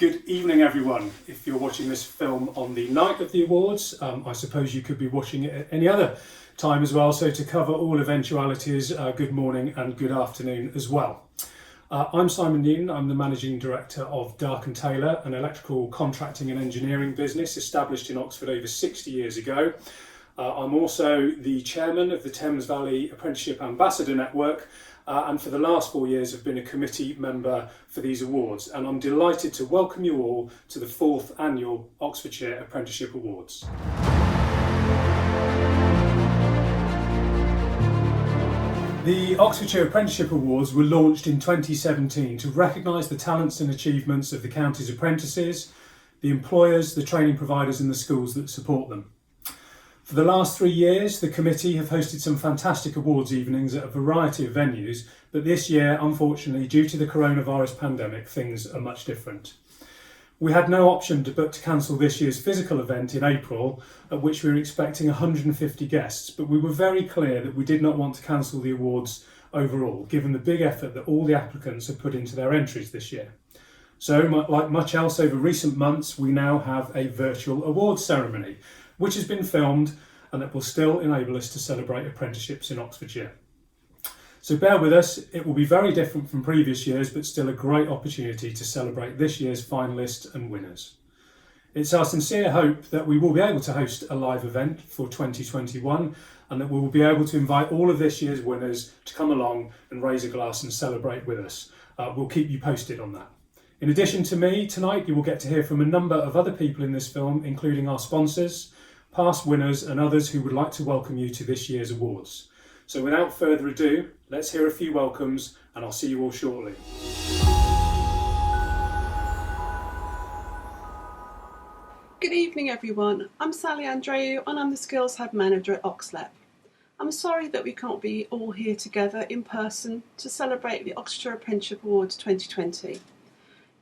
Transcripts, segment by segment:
Good evening, everyone. If you're watching this film on the night of the awards, I suppose you could be watching it at any other time as well. So to cover all eventualities, good morning and good afternoon as well. I'm Simon Newton. I'm the Managing Director of Dark & Taylor, an electrical contracting and engineering business established in Oxford over 60 years ago. I'm also the Chairman of the Thames Valley Apprenticeship Ambassador Network, and for the last 4 years have been a committee member for these awards, and I'm delighted to welcome you all to the 4th annual Oxfordshire Apprenticeship Awards. The Oxfordshire Apprenticeship Awards were launched in 2017 to recognise the talents and achievements of the county's apprentices, the employers, the training providers and the schools that support them. For the last 3 years, the committee have hosted some fantastic awards evenings at a variety of venues, but this year, unfortunately, due to the coronavirus pandemic, things are much different. We had no option but to cancel this year's physical event in April, at which we were expecting 150 guests, but we were very clear that we did not want to cancel the awards overall, given the big effort that all the applicants have put into their entries this year. So, like much else over recent months, we now have a virtual awards ceremony, which has been filmed and that will still enable us to celebrate apprenticeships in Oxfordshire. So bear with us, it will be very different from previous years, but still a great opportunity to celebrate this year's finalists and winners. It's our sincere hope that we will be able to host a live event for 2021 and that we will be able to invite all of this year's winners to come along and raise a glass and celebrate with us. We'll keep you posted on that. In addition to me, tonight you will get to hear from a number of other people in this film, including our sponsors, past winners and others who would like to welcome you to this year's awards. So without further ado, let's hear a few welcomes and I'll see you all shortly. Good evening everyone, I'm Sally Andreu and I'm the Skills Hub Manager at Oxlep. I'm sorry that we can't be all here together in person to celebrate the Oxfordshire Apprenticeship Awards 2020.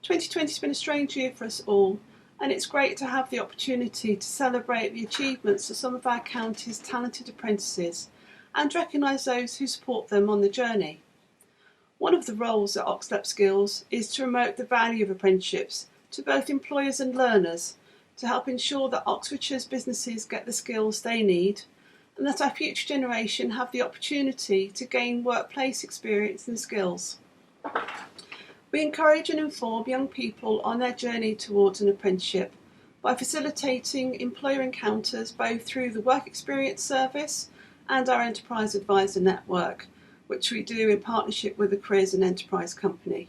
2020 has been a strange year for us all, and it's great to have the opportunity to celebrate the achievements of some of our county's talented apprentices and recognise those who support them on the journey. One of the roles at Oxlep Skills is to promote the value of apprenticeships to both employers and learners to help ensure that Oxfordshire's businesses get the skills they need and that our future generation have the opportunity to gain workplace experience and skills. We encourage and inform young people on their journey towards an apprenticeship by facilitating employer encounters both through the Work Experience Service and our Enterprise Advisor Network, which we do in partnership with the Careers and Enterprise Company.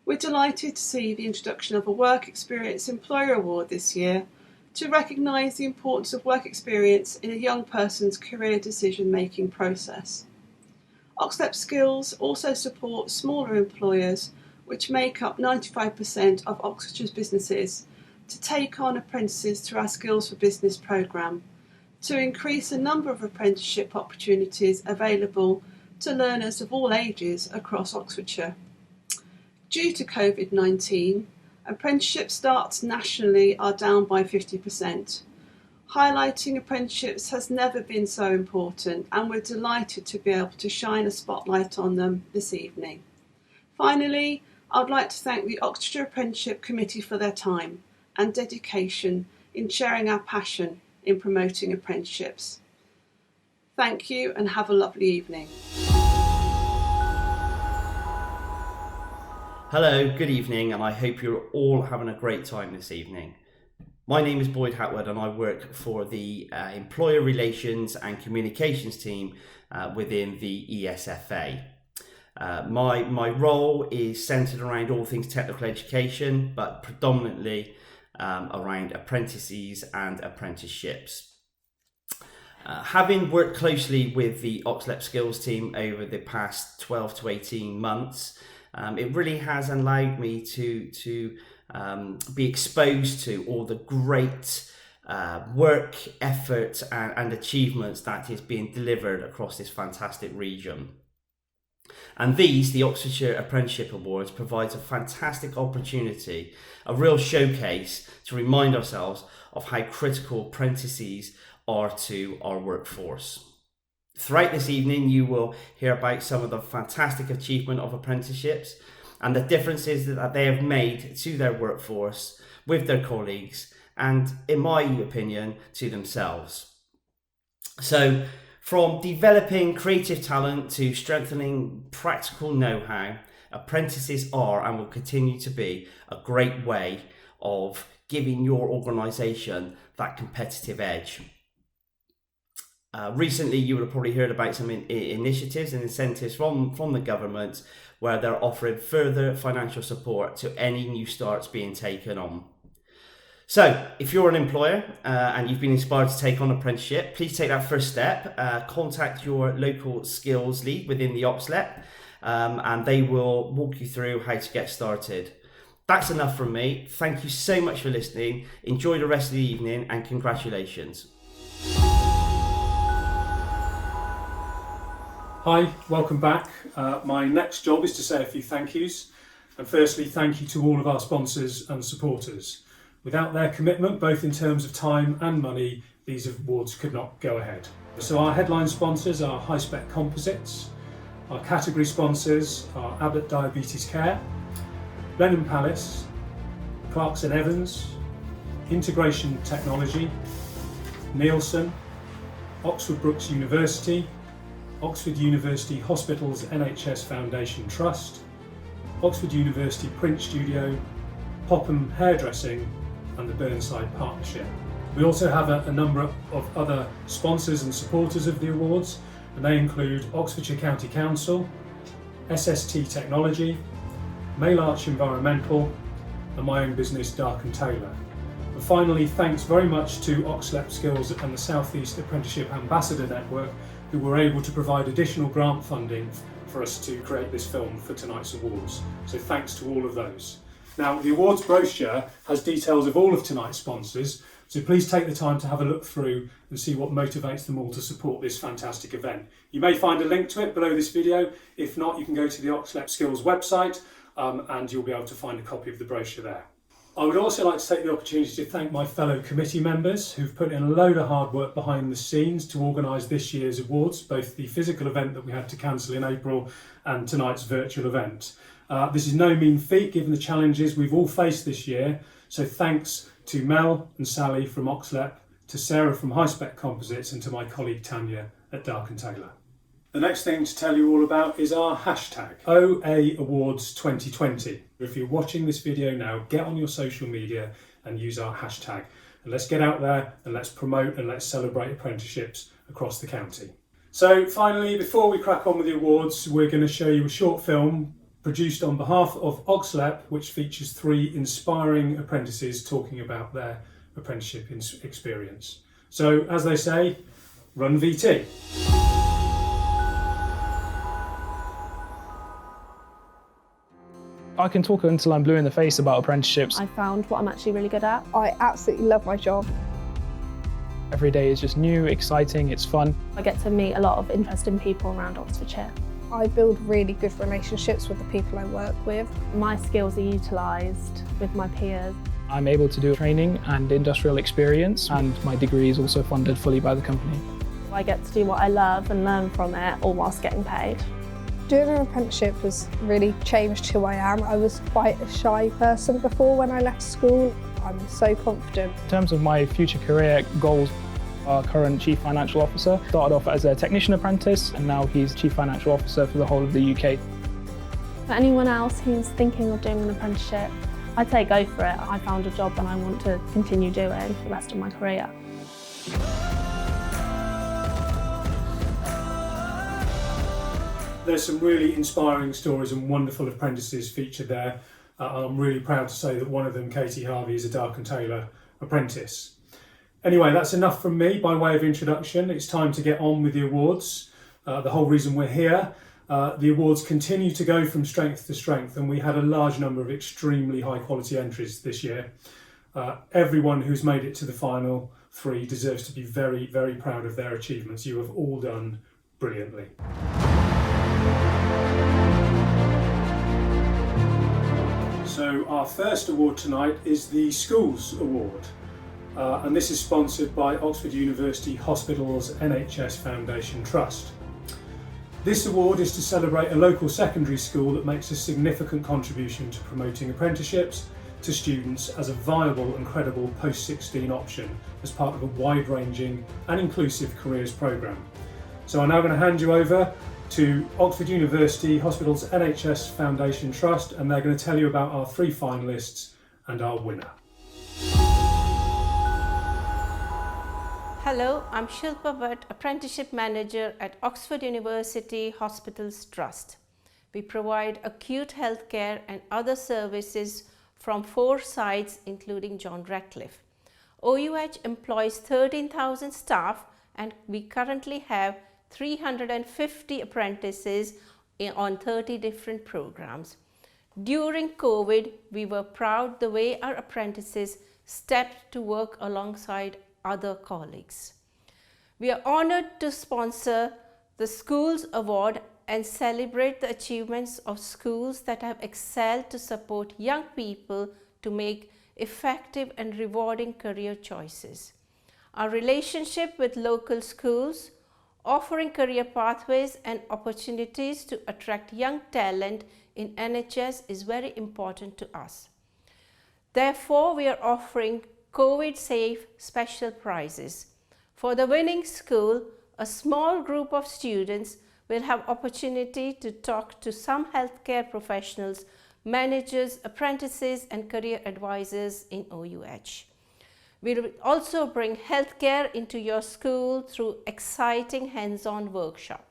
We're delighted to see the introduction of a Work Experience Employer Award this year to recognise the importance of work experience in a young person's career decision-making process. Oxlep Skills also supports smaller employers, which make up 95% of Oxfordshire's businesses, to take on apprentices through our Skills for Business programme, to increase the number of apprenticeship opportunities available to learners of all ages across Oxfordshire. Due to COVID-19, apprenticeship starts nationally are down by 50%. Highlighting apprenticeships has never been so important, and we're delighted to be able to shine a spotlight on them this evening. Finally, I would like to thank the Oxfordshire Apprenticeship Committee for their time and dedication in sharing our passion in promoting apprenticeships. Thank you and have a lovely evening. Hello, good evening, and I hope you're all having a great time this evening. My name is Boyd Hatwood and I work for the Employer Relations and Communications team within the ESFA. My role is centred around all things technical education, but predominantly around apprentices and apprenticeships. Having worked closely with the Oxlep Skills team over the past 12 to 18 months, it really has allowed me to be exposed to all the great work, effort and achievements that is being delivered across this fantastic region. And these, the Oxfordshire Apprenticeship Awards, provides a fantastic opportunity, a real showcase to remind ourselves of how critical apprentices are to our workforce. Throughout this evening, you will hear about some of the fantastic achievement of apprenticeships, and the differences that they have made to their workforce, with their colleagues, and in my opinion, to themselves. So from developing creative talent to strengthening practical know-how, apprentices are and will continue to be a great way of giving your organisation that competitive edge. Recently, you would have probably heard about some initiatives and incentives from the government where they're offering further financial support to any new starts being taken on. So, if you're an employer and you've been inspired to take on apprenticeship, please take that first step. Contact your local skills lead within the OXLEP and they will walk you through how to get started. That's enough from me. Thank you so much for listening. Enjoy the rest of the evening and congratulations. Hi, welcome back. My next job is to say a few thank yous. And firstly, thank you to all of our sponsors and supporters. Without their commitment, both in terms of time and money, these awards could not go ahead. So our headline sponsors are High Spec Composites. Our category sponsors are Abbott Diabetes Care, Blenheim Palace, Clarkson Evans, Integration Technology, Nielsen, Oxford Brookes University, Oxford University Hospitals NHS Foundation Trust, Oxford University Print Studio, Popham Hairdressing, and the Burnside Partnership. We also have a number of other sponsors and supporters of the awards, and they include Oxfordshire County Council, SST Technology, Mail Arch Environmental, and my own business, Dark & Taylor. And finally, thanks very much to OXLEP Skills and the South East Apprenticeship Ambassador Network, who were able to provide additional grant funding for us to create this film for tonight's awards. So thanks to all of those. Now, the awards brochure has details of all of tonight's sponsors, so please take the time to have a look through and see what motivates them all to support this fantastic event. You may find a link to it below this video. If not, you can go to the OXLEP Skills website and you'll be able to find a copy of the brochure there. I would also like to take the opportunity to thank my fellow committee members who've put in a load of hard work behind the scenes to organise this year's awards, both the physical event that we had to cancel in April and tonight's virtual event. This is no mean feat given the challenges we've all faced this year, so thanks to Mel and Sally from OXLEP, to Sarah from High Spec Composites, and to my colleague Tanya at Dark & Taylor. The next thing to tell you all about is our hashtag, OA Awards 2020. If you're watching this video now, get on your social media and use our hashtag. And let's get out there and let's promote and let's celebrate apprenticeships across the county. So finally, before we crack on with the awards, we're going to show you a short film produced on behalf of OXLEP, which features 3 inspiring apprentices talking about their apprenticeship experience. So, as they say, run VT. I can talk until I'm blue in the face about apprenticeships. I found what I'm actually really good at. I absolutely love my job. Every day is just new, exciting, it's fun. I get to meet a lot of interesting people around Oxfordshire. I build really good relationships with the people I work with. My skills are utilised with my peers. I'm able to do training and industrial experience, and my degree is also funded fully by the company. I get to do what I love and learn from it, all whilst getting paid. Doing an apprenticeship has really changed who I am. I was quite a shy person before when I left school. I'm so confident. In terms of my future career goals, our current Chief Financial Officer started off as a technician apprentice, and now he's Chief Financial Officer for the whole of the UK. For anyone else who's thinking of doing an apprenticeship, I'd say go for it. I found a job that I want to continue doing for the rest of my career. There's some really inspiring stories and wonderful apprentices featured there. I'm really proud to say that one of them, Katie Harvey, is a Dark & Taylor apprentice. Anyway, that's enough from me by way of introduction. It's time to get on with the awards. The whole reason we're here. The awards continue to go from strength to strength, and we had a large number of extremely high quality entries this year. Everyone who's made it to the final 3 deserves to be very, very proud of their achievements. You have all done brilliantly. So our first award tonight is the Schools Award. And this is sponsored by Oxford University Hospitals NHS Foundation Trust. This award is to celebrate a local secondary school that makes a significant contribution to promoting apprenticeships to students as a viable and credible post-16 option as part of a wide-ranging and inclusive careers programme. So I'm now going to hand you over to Oxford University Hospitals NHS Foundation Trust, and they're going to tell you about our 3 finalists and our winner. Hello, I'm Shilpa Bhatt, Apprenticeship Manager at Oxford University Hospitals Trust. We provide acute healthcare and other services from 4 sites including John Radcliffe. OUH employs 13,000 staff and we currently have 350 apprentices on 30 different programs. During COVID, we were proud the way our apprentices stepped to work alongside other colleagues. We are honoured to sponsor the Schools Award and celebrate the achievements of schools that have excelled to support young people to make effective and rewarding career choices. Our relationship with local schools, offering career pathways and opportunities to attract young talent in NHS is very important to us. Therefore, we are offering COVID-safe special prizes. For the winning school, a small group of students will have opportunity to talk to some healthcare professionals, managers, apprentices and career advisors in OUH. We will also bring healthcare into your school through exciting hands-on workshop.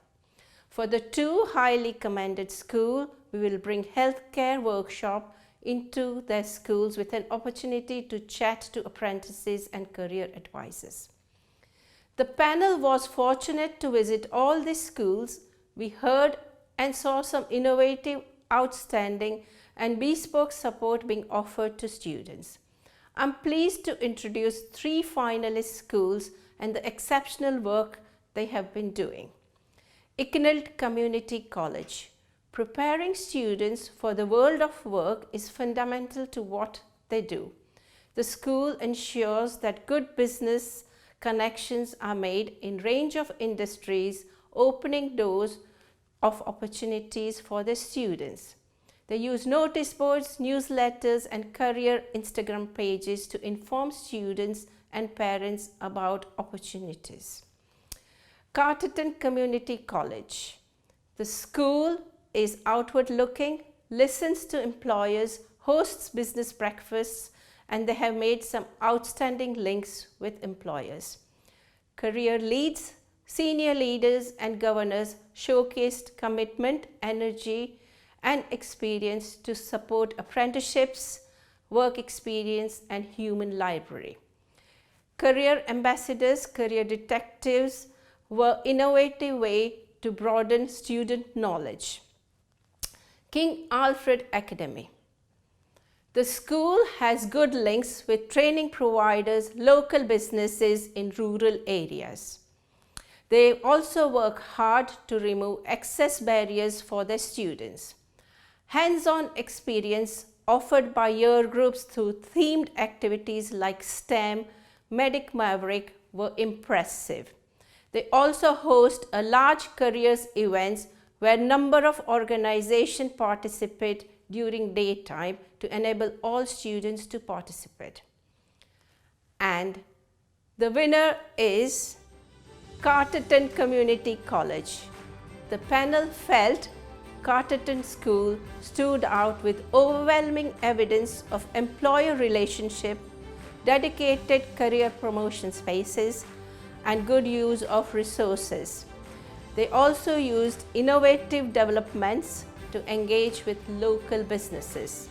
For the 2 highly commended schools, we will bring healthcare workshop into their schools with an opportunity to chat to apprentices and career advisors. The panel was fortunate to visit all these schools. We heard and saw some innovative, outstanding and bespoke support being offered to students. I'm pleased to introduce 3 finalist schools and the exceptional work they have been doing. Icknield Community College. Preparing students for the world of work is fundamental to what they do. The school ensures that good business connections are made in range of industries, opening doors of opportunities for their students. They use notice boards, newsletters and career Instagram pages to inform students and parents about opportunities. Carterton Community College. The school is outward looking, listens to employers, hosts business breakfasts, and they have made some outstanding links with employers. Career leads, senior leaders and governors showcased commitment, energy and experience to support apprenticeships, work experience and human library. Career ambassadors, career detectives were innovative way to broaden student knowledge. King Alfred Academy. The school has good links with training providers, local businesses in rural areas. They also work hard to remove access barriers for their students. Hands-on experience offered by year groups through themed activities like STEM, Medic Maverick were impressive. They also host a large careers events where number of organizations participate during daytime to enable all students to participate. And the winner is Carterton Community College. The panel felt Carterton School stood out with overwhelming evidence of employer relationship, dedicated career promotion spaces, and good use of resources. They also used innovative developments to engage with local businesses.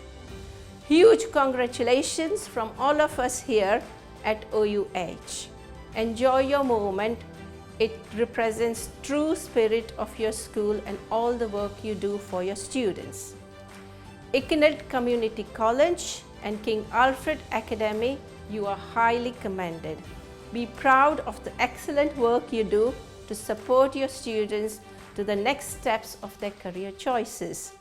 Huge congratulations from all of us here at OUH. Enjoy your moment. It represents true spirit of your school and all the work you do for your students. Icknield Community College and King Alfred Academy, you are highly commended. Be proud of the excellent work you do to support your students to the next steps of their career choices.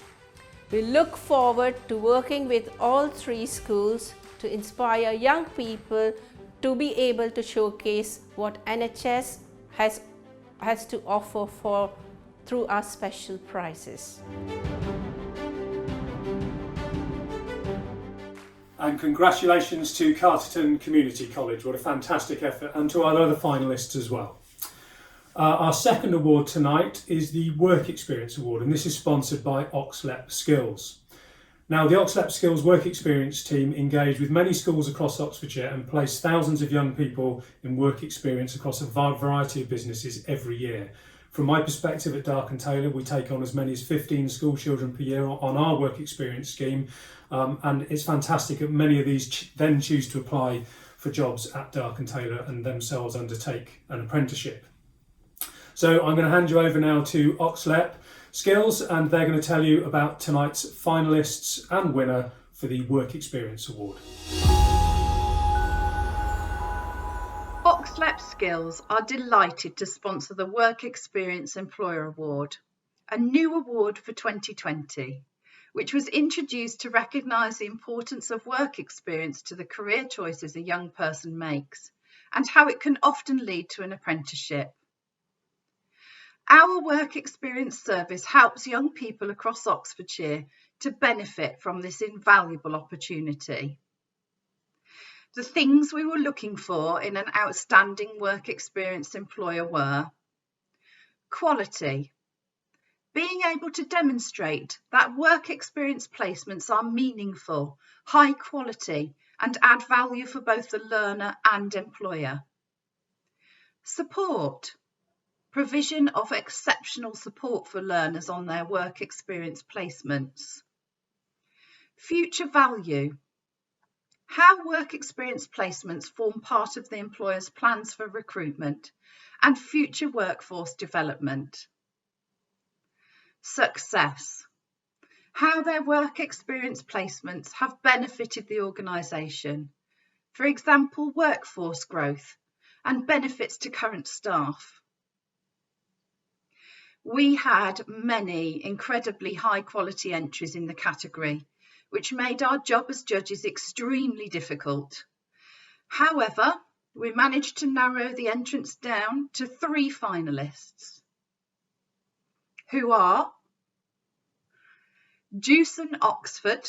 We look forward to working with all 3 schools to inspire young people to be able to showcase what NHS has to offer for through our special prizes. And congratulations to Carterton Community College, what a fantastic effort, and to our other finalists as well. Our second award tonight is the Work Experience Award, and this is sponsored by Oxlep Skills. Now, the Oxlep Skills Work Experience team engage with many schools across Oxfordshire and place thousands of young people in work experience across a variety of businesses every year. From my perspective at Dark and Taylor, we take on as many as 15 school children per year on our work experience scheme, and it's fantastic that many of these then choose to apply for jobs at Dark and Taylor and themselves undertake an apprenticeship. So I'm going to hand you over now to Oxlep Skills, and they're going to tell you about tonight's finalists and winner for the Work Experience Award. Oxlep Skills are delighted to sponsor the Work Experience Employer Award, a new award for 2020, which was introduced to recognise the importance of work experience to the career choices a young person makes and how it can often lead to an apprenticeship. Our work experience service helps young people across Oxfordshire to benefit from this invaluable opportunity. The things we were looking for in an outstanding work experience employer were quality, being able to demonstrate that work experience placements are meaningful, high quality, and add value for both the learner and employer. Support, provision of exceptional support for learners on their work experience placements. Future value, how work experience placements form part of the employer's plans for recruitment and future workforce development. Success, how their work experience placements have benefited the organisation, for example, workforce growth and benefits to current staff. We had many incredibly high quality entries in the category, which made our job as judges extremely difficult. However, we managed to narrow the entrants down to 3 finalists, who are Jewson Oxford,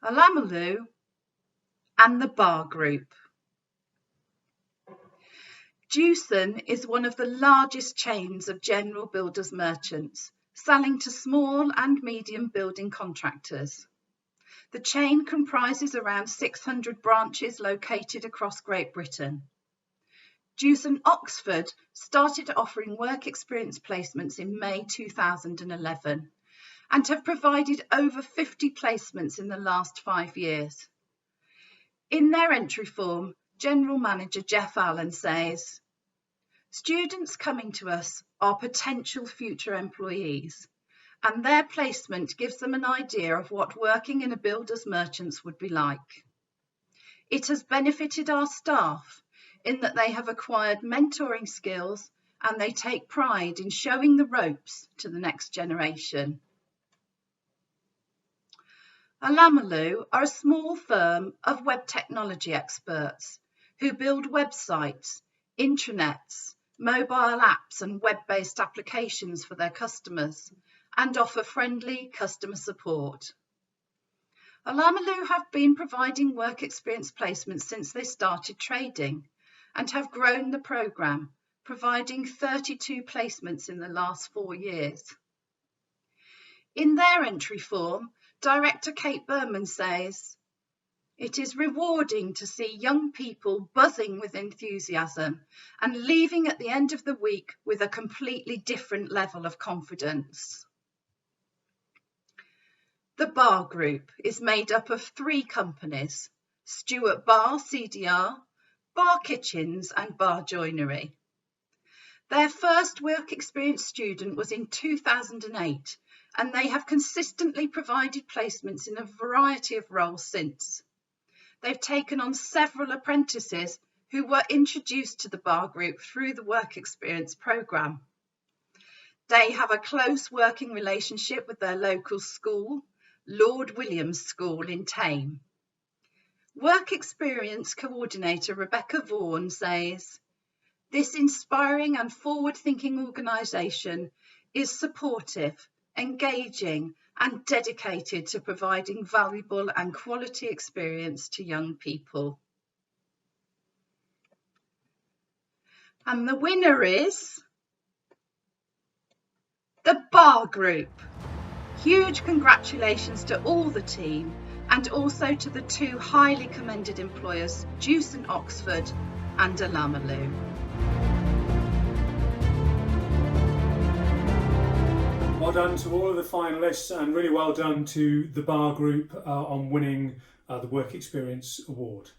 Alamalu, and the Bar Group. Jewson is one of the largest chains of general builders merchants, selling to small and medium building contractors. The chain comprises around 600 branches located across Great Britain. Jewson Oxford started offering work experience placements in May 2011 and have provided over 50 placements in the last 5 years. In their entry form, General Manager Jeff Allen says, "Students coming to us are potential future employees, and their placement gives them an idea of what working in a builder's merchants would be like. It has benefited our staff in that they have acquired mentoring skills and they take pride in showing the ropes to the next generation." Alamalu are a small firm of web technology experts who build websites, intranets, mobile apps and web-based applications for their customers and offer friendly customer support. Alamalu have been providing work experience placements since they started trading and have grown the programme, providing 32 placements in the last 4 years. In their entry form, Director Kate Berman says, "It is rewarding to see young people buzzing with enthusiasm and leaving at the end of the week with a completely different level of confidence." The Bar Group is made up of 3 companies, Stewart Bar CDR, Bar Kitchens and Bar Joinery. Their first work experience student was in 2008 and they have consistently provided placements in a variety of roles since. They've taken on several apprentices who were introduced to the Bar Group through the work experience programme. They have a close working relationship with their local school, Lord Williams School in Thame. Work experience coordinator Rebecca Vaughan says, "This inspiring and forward-thinking organisation is supportive, engaging and dedicated to providing valuable and quality experience to young people. And the winner is the Bar Group. Huge congratulations to all the team and also to the two highly commended employers, Juice and Oxford and Alamalu. Well done to all of the finalists and really well done to the Bar Group on winning the Work Experience Award.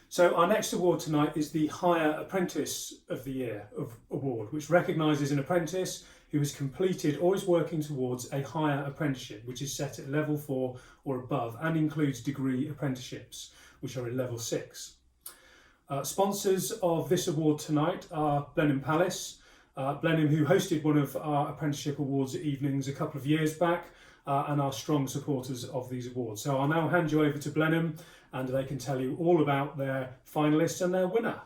So our next award tonight is the Hire Apprentice of the Year Award, which recognises an apprentice who has completed or is working towards a higher apprenticeship, which is set at level 4 or above and includes degree apprenticeships, which are at level 6. Sponsors of this award tonight are Blenheim Palace. Blenheim, who hosted one of our apprenticeship awards evenings a couple of years back, and are strong supporters of these awards. So I'll now hand you over to Blenheim and they can tell you all about their finalists and their winner.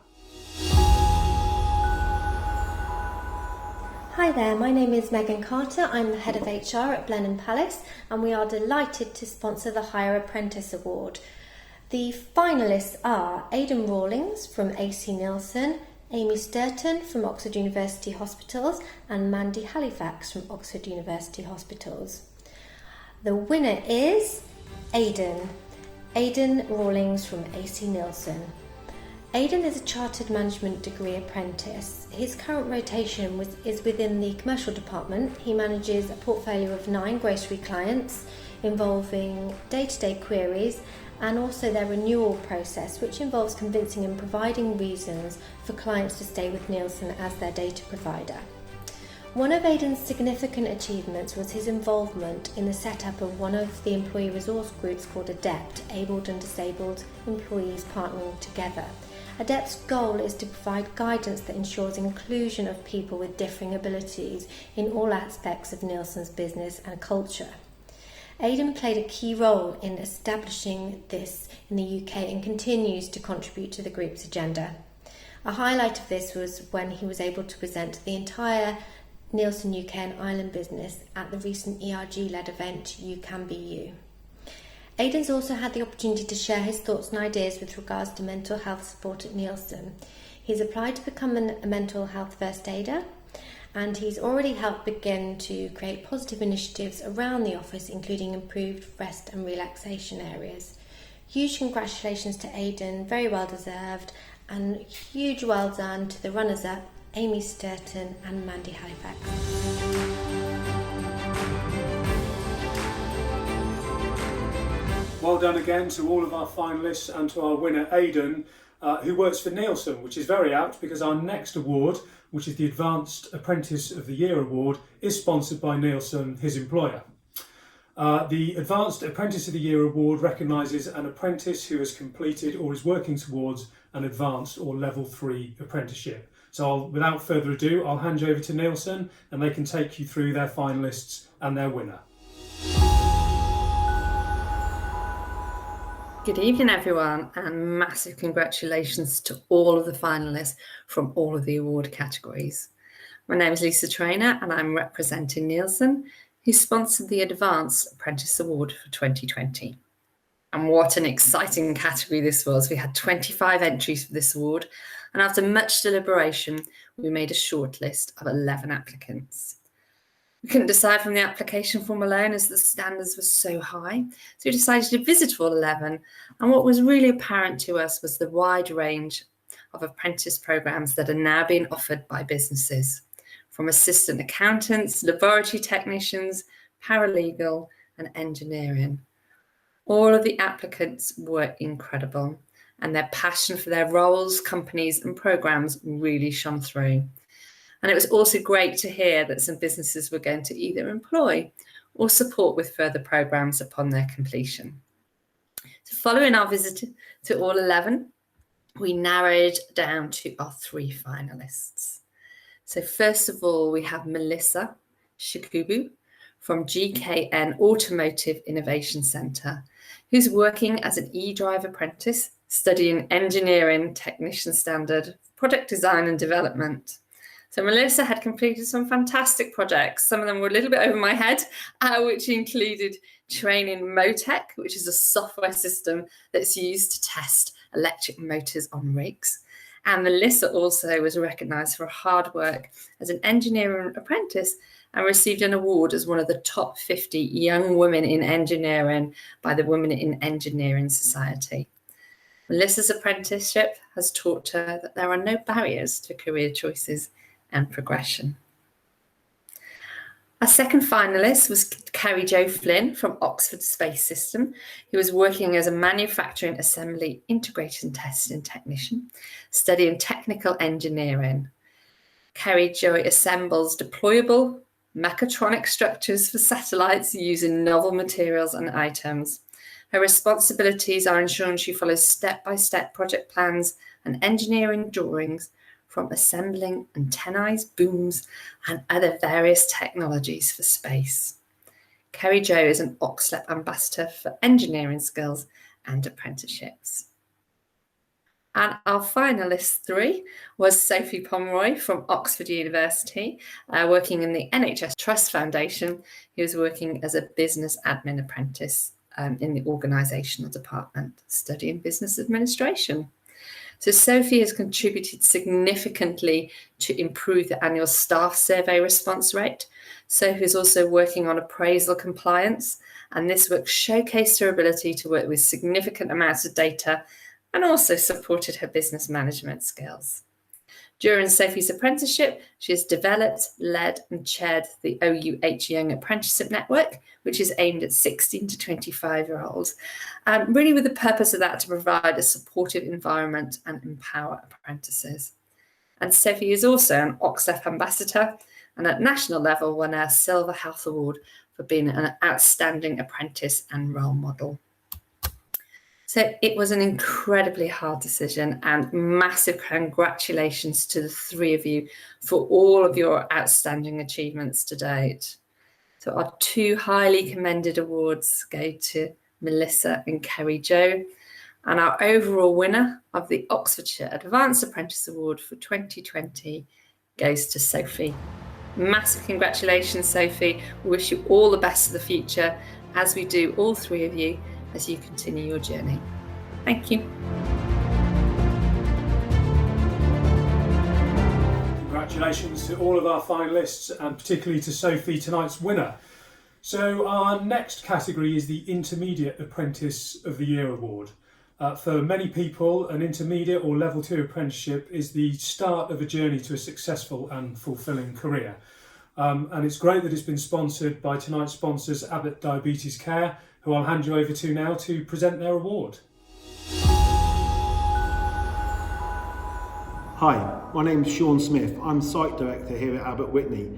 Hi there, my name is Megan Carter. I'm the head of HR at Blenheim Palace and we are delighted to sponsor the Hire Apprentice Award. The finalists are Aidan Rawlings from AC Nielsen, Amy Sturton from Oxford University Hospitals and Mandy Halifax from Oxford University Hospitals. The winner is Aidan Rawlings from AC Nielsen. Aidan is a Chartered Management Degree apprentice. His current rotation is within the commercial department. He manages a portfolio of 9 grocery clients involving day-to-day queries and also their renewal process, which involves convincing and providing reasons for clients to stay with Nielsen as their data provider. One of Aidan's significant achievements was his involvement in the setup of one of the employee resource groups called ADEPT, Abled and Disabled Employees Partnering Together. ADEPT's goal is to provide guidance that ensures inclusion of people with differing abilities in all aspects of Nielsen's business and culture. Aidan played a key role in establishing this in the UK and continues to contribute to the group's agenda. A highlight of this was when he was able to present the entire Nielsen UK and Ireland business at the recent ERG-led event You Can Be You. Aidan's also had the opportunity to share his thoughts and ideas with regards to mental health support at Nielsen. He's applied to become a mental health first aider and he's already helped begin to create positive initiatives around the office, including improved rest and relaxation areas. Huge congratulations to Aidan, very well deserved, and huge well done to the runners-up, Amy Sturton and Mandy Halifax. Well done again to all of our finalists and to our winner Aidan, who works for Nielsen, which is very apt because our next award, which is the Advanced Apprentice of the Year Award, is sponsored by Nielsen, his employer. The Advanced Apprentice of the Year Award recognises an apprentice who has completed or is working towards an advanced or level 3 apprenticeship. So without further ado, I'll hand you over to Nielsen and they can take you through their finalists and their winner. Good evening everyone and massive congratulations to all of the finalists from all of the award categories. My name is Lisa Trainer and I'm representing Nielsen, who sponsored the Advanced Apprentice Award for 2020. And what an exciting category this was. We had 25 entries for this award and after much deliberation we made a shortlist of 11 applicants. We couldn't decide from the application form alone as the standards were so high, so we decided to visit all 11, and what was really apparent to us was the wide range of apprentice programmes that are now being offered by businesses, from assistant accountants, laboratory technicians, paralegal and engineering. All of the applicants were incredible, and their passion for their roles, companies and programmes really shone through. And it was also great to hear that some businesses were going to either employ or support with further programmes upon their completion. So following our visit to all 11, we narrowed down to our 3 finalists. So first of all, we have Melissa Shikubu from GKN Automotive Innovation Centre, who's working as an eDrive apprentice, studying engineering, technician standard, product design and development. So Melissa had completed some fantastic projects. Some of them were a little bit over my head, which included training Motec, which is a software system that's used to test electric motors on rigs. And Melissa also was recognised for her hard work as an engineering apprentice and received an award as one of the top 50 young women in engineering by the Women in Engineering Society. Melissa's apprenticeship has taught her that there are no barriers to career choices and progression. Our second finalist was Carrie Jo Flynn from Oxford Space System, who was working as a manufacturing assembly integration testing technician, studying technical engineering. Carrie Jo assembles deployable mechatronic structures for satellites using novel materials and items. Her responsibilities are ensuring she follows step-by-step project plans and engineering drawings, from assembling antennae, booms, and other various technologies for space. Carrie Jo is an Oxlep ambassador for engineering skills and apprenticeships. And our finalist 3 was Sophie Pomeroy from Oxford University, working in the NHS Trust Foundation. He was working as a business admin apprentice in the organisational department, studying business administration. So Sophie has contributed significantly to improve the annual staff survey response rate. Sophie is also working on appraisal compliance, and this work showcased her ability to work with significant amounts of data and also supported her business management skills. During Sophie's apprenticeship, she has developed, led and chaired the OUH Young Apprenticeship Network, which is aimed at 16 to 25-year-olds, really with the purpose of that to provide a supportive environment and empower apprentices. And Sophie is also an Oxlep ambassador and at national level won a Silver Health Award for being an outstanding apprentice and role model. So it was an incredibly hard decision, and massive congratulations to the 3 of you for all of your outstanding achievements to date. So our 2 highly commended awards go to Melissa and Carrie Jo, and our overall winner of the Oxfordshire Advanced Apprentice Award for 2020 goes to Sophie. Massive congratulations, Sophie. We wish you all the best for the future, as we do all 3 of you, as you continue your journey. Thank you. Congratulations to all of our finalists, and particularly to Sophie, tonight's winner. So our next category is the Intermediate Apprentice of the Year Award. For many people, an intermediate or level 2 apprenticeship is the start of a journey to a successful and fulfilling career. And it's great that it's been sponsored by tonight's sponsors, Abbott Diabetes Care, who I'll hand you over to now to present their award. Hi, my name's Sean Smith. I'm Site Director here at Abbott Whitney.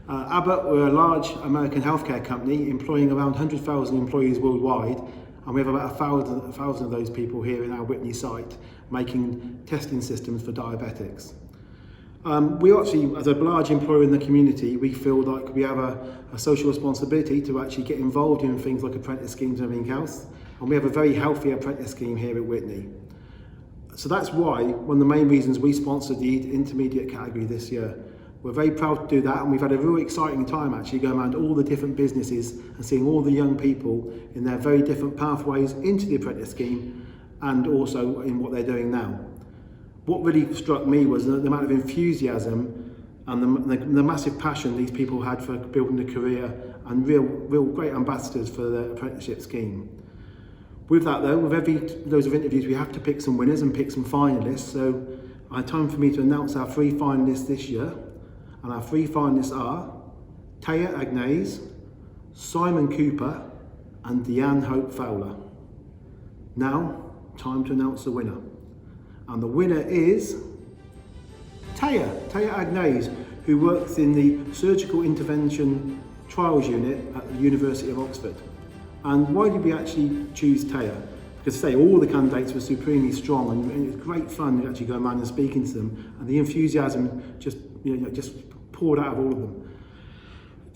Abbott, we're a large American healthcare company employing around 100,000 employees worldwide, and we have about 1,000 of those people here in our Whitney site making testing systems for diabetics. We actually, as a large employer in the community, we feel like we have a social responsibility to actually get involved in things like apprentice schemes and everything else, and we have a very healthy apprentice scheme here at Whitney. So that's why, one of the main reasons we sponsored the intermediate category this year. We're very proud to do that, and we've had a really exciting time actually going around all the different businesses and seeing all the young people in their very different pathways into the apprentice scheme and also in what they're doing now. What really struck me was the amount of enthusiasm and the massive passion these people had for building a career, and real great ambassadors for the apprenticeship scheme. With that though, with every loads of interviews, we have to pick some winners and pick some finalists. So it's time for me to announce our 3 finalists this year. And our 3 finalists are Taya Agnes, Simon Cooper and Deanne Hope Fowler. Now, time to announce the winner. And the winner is Taya Agnes, who works in the Surgical Intervention Trials Unit at the University of Oxford. And why did we actually choose Taya? Because all the candidates were supremely strong, and it was great fun actually going around and speaking to them, and the enthusiasm just poured out of all of them.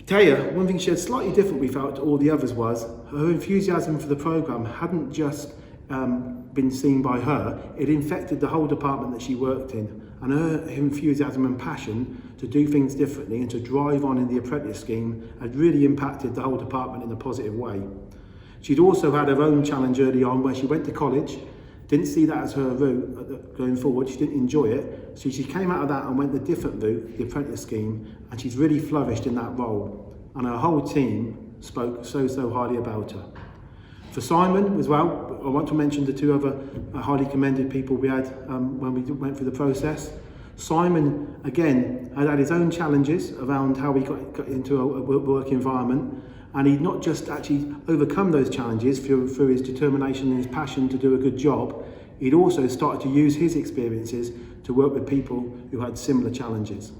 Taya, one thing she had slightly different we felt to all the others was her enthusiasm for the programme hadn't just been been seen by her, it infected the whole department that she worked in, and her enthusiasm and passion to do things differently and to drive on in the apprentice scheme had really impacted the whole department in a positive way. She'd also had her own challenge early on where she went to college, didn't see that as her route going forward, she didn't enjoy it, so she came out of that and went the different route, the apprentice scheme, and she's really flourished in that role, and her whole team spoke so highly about her. For Simon as well, I want to mention the two other highly commended people we had when we went through the process. Simon, again, had his own challenges around how he got into a work environment, and he'd not just actually overcome those challenges through his determination and his passion to do a good job, he'd also started to use his experiences to work with people who had similar challenges.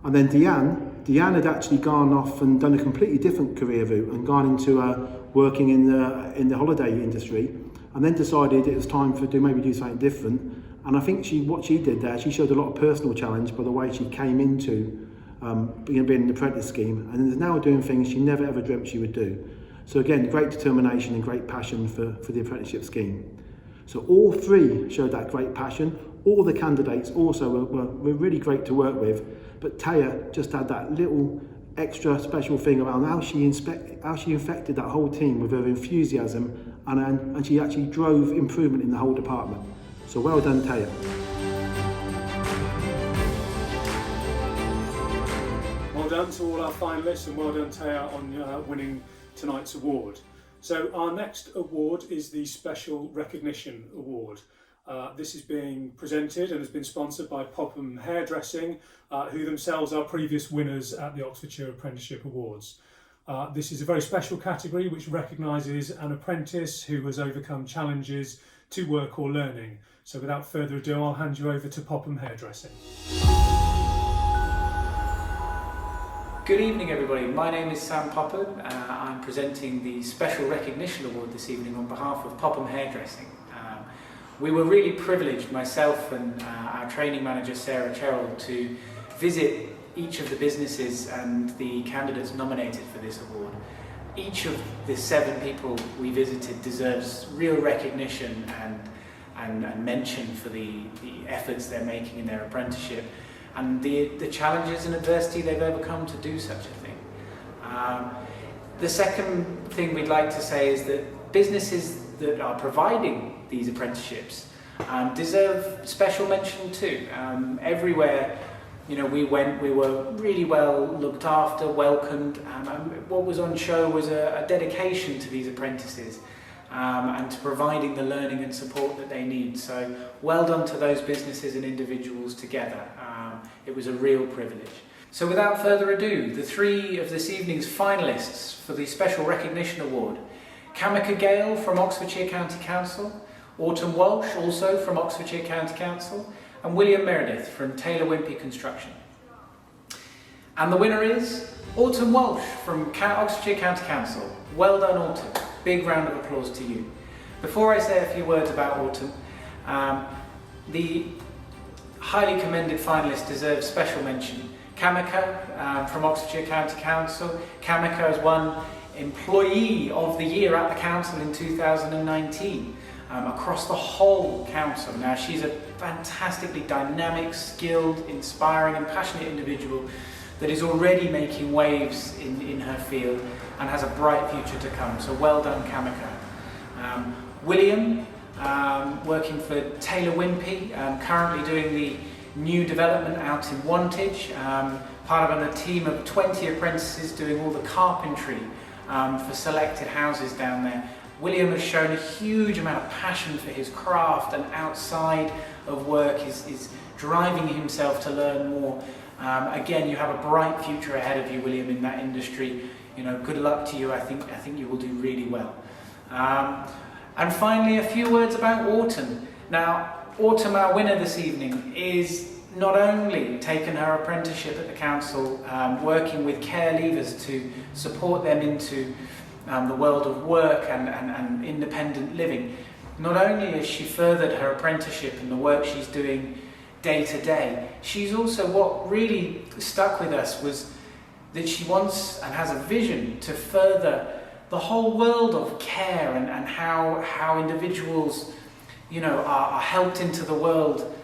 And then Deanne had actually gone off and done a completely different career route and gone into working in the holiday industry, and then decided it was time to maybe do something different. And I think what she did there, she showed a lot of personal challenge by the way she came into being in the apprentice scheme, and is now doing things she never ever dreamt she would do. So again, great determination and great passion for the apprenticeship scheme. So all three showed that great passion. All the candidates also were really great to work with, but Taya just had that little extra special thing around how she infected that whole team with her enthusiasm, and she actually drove improvement in the whole department. So well done, Taya. Well done to all our finalists, and well done, Taya, on winning tonight's award. So our next award is the Special Recognition Award. This is being presented and has been sponsored by Popham Hairdressing, who themselves are previous winners at the Oxfordshire Apprenticeship Awards. This is a very special category which recognises an apprentice who has overcome challenges to work or learning. So without further ado, I'll hand you over to Popham Hairdressing. Good evening everybody, my name is Sam Popham. I'm presenting the Special Recognition Award this evening on behalf of Popham Hairdressing. We were really privileged, myself and our training manager Sarah Cherrill, to visit each of the businesses and the candidates nominated for this award. Each of the 7 people we visited deserves real recognition and mention for the efforts they're making in their apprenticeship and the challenges and adversity they've overcome to do such a thing. The second thing we'd like to say is that businesses that are providing these apprenticeships deserve special mention too. Everywhere we went, we were really well looked after, welcomed. What was on show was a dedication to these apprentices and to providing the learning and support that they need. So well done to those businesses and individuals together. It was a real privilege. So without further ado, the 3 of this evening's finalists for the Special Recognition Award: Kamika Gale from Oxfordshire County Council, Autumn Walsh also from Oxfordshire County Council, and William Meredith from Taylor Wimpey Construction. And the winner is Autumn Walsh from Oxfordshire County Council. Well done, Autumn. Big round of applause to you. Before I say a few words about Autumn, the highly commended finalists deserve special mention. Kamika from Oxfordshire County Council. Kamika has won Employee of the Year at the Council in 2019 across the whole council. Now, she's a fantastically dynamic, skilled, inspiring and passionate individual that is already making waves in her field and has a bright future to come. So well done, Kamika. William, working for Taylor Wimpey, currently doing the new development out in Wantage, part of a team of 20 apprentices doing all the carpentry for selected houses down there. William has shown a huge amount of passion for his craft, and outside of work is driving himself to learn more. Again, you have a bright future ahead of you, William, in that industry. Good luck to you. I think you will do really well. And finally, a few words about Autumn. Now, Autumn, our winner this evening, is not only taken her apprenticeship at the council, working with care leavers to support them into the world of work and independent living. Not only has she furthered her apprenticeship and the work she's doing day to day, she's also, what really stuck with us was that she wants and has a vision to further the whole world of care and how individuals are helped into the world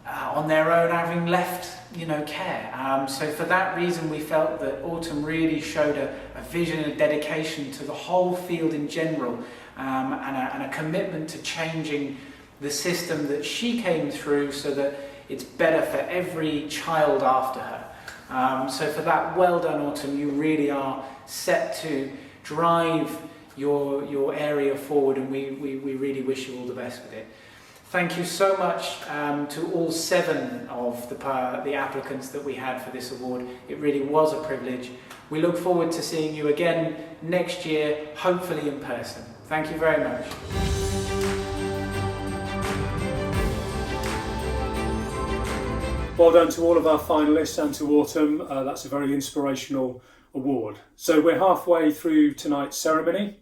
on their own, having left care. So for that reason we felt that Autumn really showed a vision and a dedication to the whole field in general, and a commitment to changing the system that she came through so that it's better for every child after her. So for that, well done Autumn, you really are set to drive your area forward, and we really wish you all the best with it. Thank you so much to all 7 of the applicants that we had for this award. It really was a privilege. We look forward to seeing you again next year, hopefully in person. Thank you very much. Well done to all of our finalists and to Autumn. That's a very inspirational award. So we're halfway through tonight's ceremony,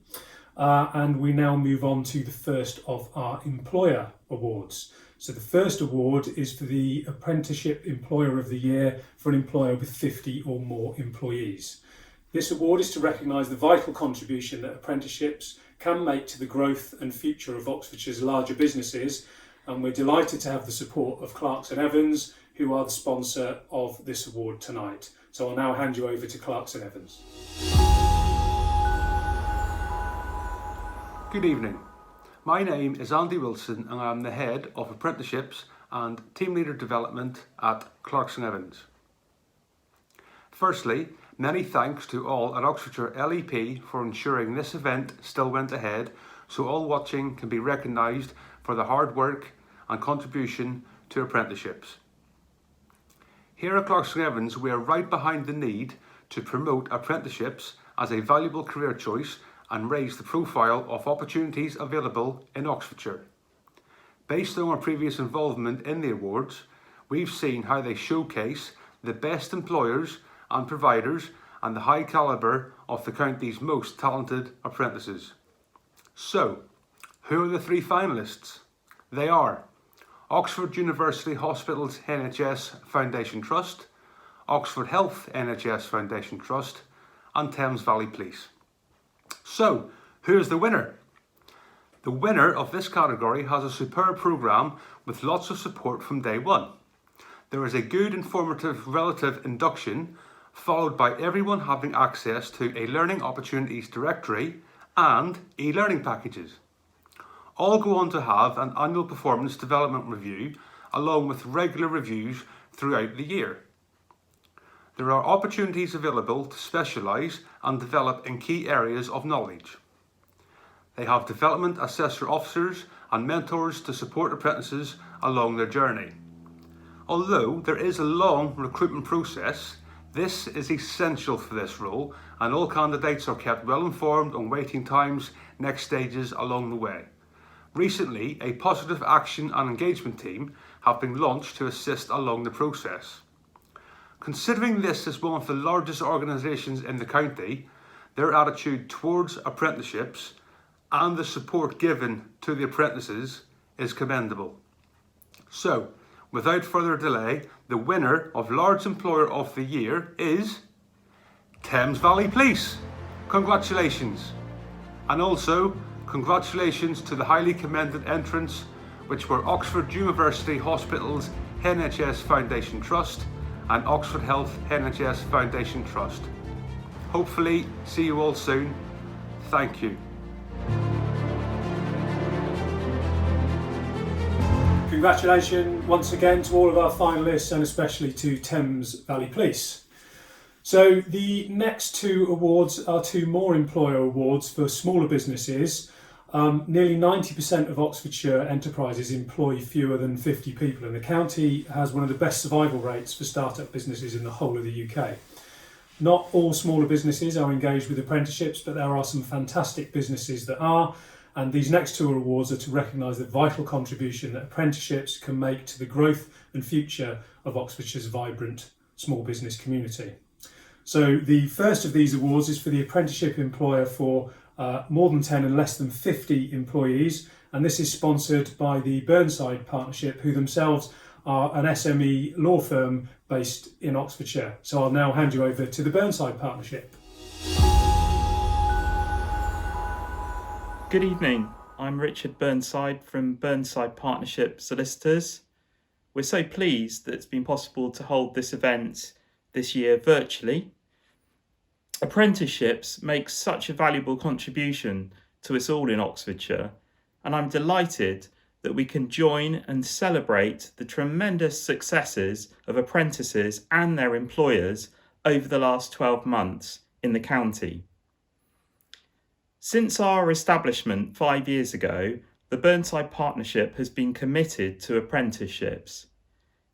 and we now move on to the first of our employer awards. So the first award is for the Apprenticeship Employer of the Year for an employer with 50 or more employees. This award is to recognise the vital contribution that apprenticeships can make to the growth and future of Oxfordshire's larger businesses, and we're delighted to have the support of Clarkson Evans, who are the sponsor of this award tonight. So I'll now hand you over to Clarkson Evans. Good evening. My name is Andy Wilson and I am the Head of Apprenticeships and Team Leader Development at Clarkson Evans. Firstly, many thanks to all at Oxfordshire LEP for ensuring this event still went ahead, so all watching can be recognised for the hard work and contribution to apprenticeships. Here at Clarkson Evans, we are right behind the need to promote apprenticeships as a valuable career choice and raise the profile of opportunities available in Oxfordshire. Based on our previous involvement in the awards, we've seen how they showcase the best employers and providers and the high calibre of the county's most talented apprentices. So, who are the 3 finalists? They are Oxford University Hospitals NHS Foundation Trust, Oxford Health NHS Foundation Trust, and Thames Valley Police. So, who is the winner? The winner of this category has a superb programme with lots of support from day one. There is a good, informative relative induction, followed by everyone having access to a Learning Opportunities Directory and e-learning packages. All go on to have an annual performance development review, along with regular reviews throughout the year. There are opportunities available to specialise and develop in key areas of knowledge. They have development assessor officers and mentors to support apprentices along their journey. Although there is a long recruitment process, this is essential for this role, and all candidates are kept well informed on waiting times, next stages along the way. Recently, a positive action and engagement team have been launched to assist along the process. Considering this is one of the largest organisations in the county, their attitude towards apprenticeships and the support given to the apprentices is commendable. So, without further delay, the winner of Large Employer of the Year is Thames Valley Police. Congratulations. And also, congratulations to the highly commended entrants, which were Oxford University Hospitals NHS Foundation Trust and Oxford Health NHS Foundation Trust. Hopefully, see you all soon. Thank you. Congratulations once again to all of our finalists, and especially to Thames Valley Police. So the next 2 awards are 2 more employer awards for smaller businesses. Nearly 90% of Oxfordshire enterprises employ fewer than 50 people, and the county has one of the best survival rates for start-up businesses in the whole of the UK. Not all smaller businesses are engaged with apprenticeships, but there are some fantastic businesses that are, and these next 2 awards are to recognise the vital contribution that apprenticeships can make to the growth and future of Oxfordshire's vibrant small business community. So the first of these awards is for the Apprenticeship Employer for more than 10 and less than 50 employees, and this is sponsored by the Burnside Partnership, who themselves are an SME law firm based in Oxfordshire. So I'll now hand you over to the Burnside Partnership. Good evening. I'm Richard Burnside from Burnside Partnership Solicitors. We're so pleased that it's been possible to hold this event this year virtually. Apprenticeships make such a valuable contribution to us all in Oxfordshire, and I'm delighted that we can join and celebrate the tremendous successes of apprentices and their employers over the last 12 months in the county. Since our establishment 5 years ago, the Burnside Partnership has been committed to apprenticeships.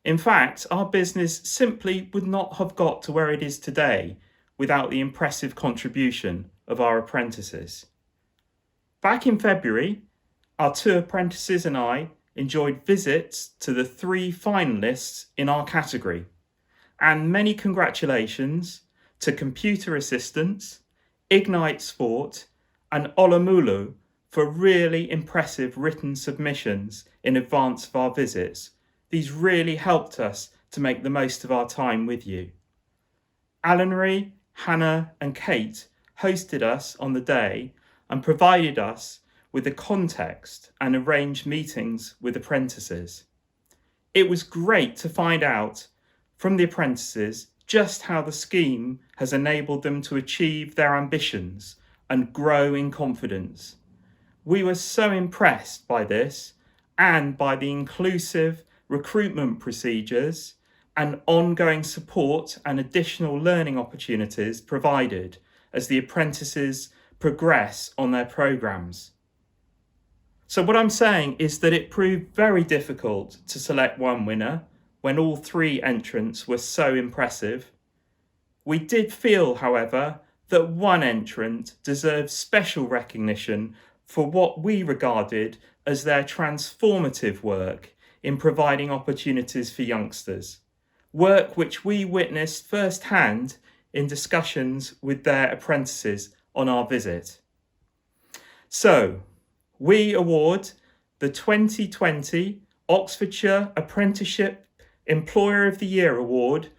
In fact, our business simply would not have got to where it is today without the impressive contribution of our apprentices. Back in February, our 2 apprentices and I enjoyed visits to the 3 finalists in our category, and many congratulations to Computer Assistance, Ignite Sport and Olomulu for really impressive written submissions in advance of our visits. These really helped us to make the most of our time with you. Alanry, Hannah and Kate hosted us on the day and provided us with the context and arranged meetings with apprentices. It was great to find out from the apprentices just how the scheme has enabled them to achieve their ambitions and grow in confidence. We were so impressed by this and by the inclusive recruitment procedures and ongoing support and additional learning opportunities provided as the apprentices progress on their programmes. So what I'm saying is that it proved very difficult to select one winner when all 3 entrants were so impressive. We did feel, however, that one entrant deserved special recognition for what we regarded as their transformative work in providing opportunities for youngsters, work which we witnessed firsthand in discussions with their apprentices on our visit. So, we award the 2020 Oxfordshire Apprenticeship Employer of the Year Award,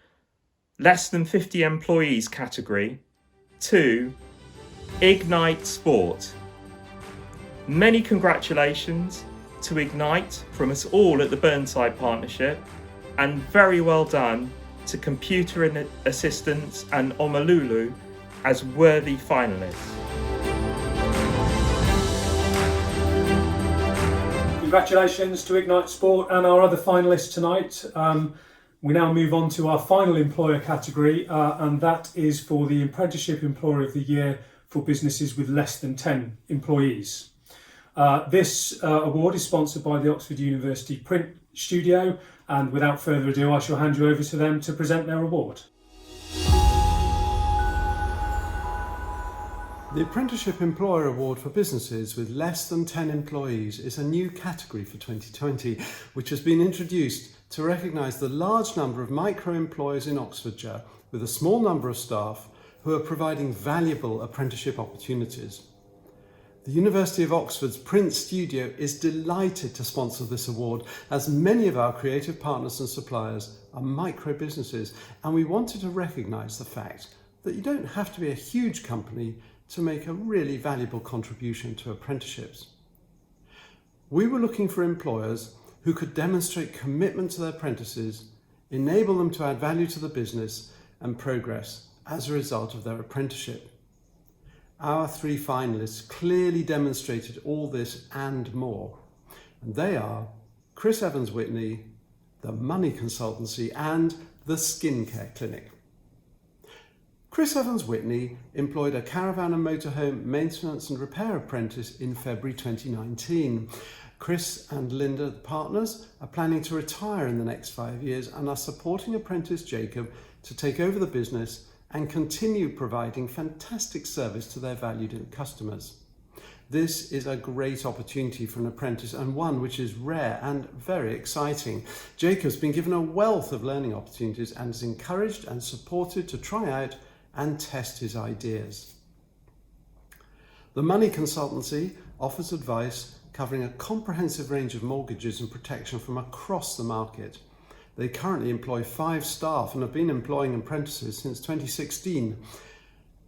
less than 50 employees category, to Ignite Sport. Many congratulations to Ignite from us all at the Burnside Partnership, and very well done to Computer Assistance and Omolulu as worthy finalists. Congratulations to Ignite Sport and our other finalists tonight. We now move on to our final employer category, and that is for the Apprenticeship Employer of the Year for businesses with less than 10 employees. This award is sponsored by the Oxford University Print Studio, and without further ado, I shall hand you over to them to present their award. The Apprenticeship Employer Award for businesses with less than 10 employees is a new category for 2020, which has been introduced to recognise the large number of micro-employers in Oxfordshire with a small number of staff who are providing valuable apprenticeship opportunities. The University of Oxford's Print Studio is delighted to sponsor this award, as many of our creative partners and suppliers are micro-businesses, and we wanted to recognise the fact that you don't have to be a huge company to make a really valuable contribution to apprenticeships. We were looking for employers who could demonstrate commitment to their apprentices, enable them to add value to the business and progress as a result of their apprenticeship. Our 3 finalists clearly demonstrated all this and more, and they are Chris Evans-Whitney, the Money Consultancy and the Skincare Clinic. Chris Evans-Whitney employed a caravan and motorhome maintenance and repair apprentice in February 2019. Chris and Linda, the partners, are planning to retire in the next 5 years and are supporting apprentice Jacob to take over the business and continue providing fantastic service to their valued customers. This is a great opportunity for an apprentice, and one which is rare and very exciting. Jacob's been given a wealth of learning opportunities and is encouraged and supported to try out and test his ideas. The Money Consultancy offers advice covering a comprehensive range of mortgages and protection from across the market. They currently employ 5 staff and have been employing apprentices since 2016.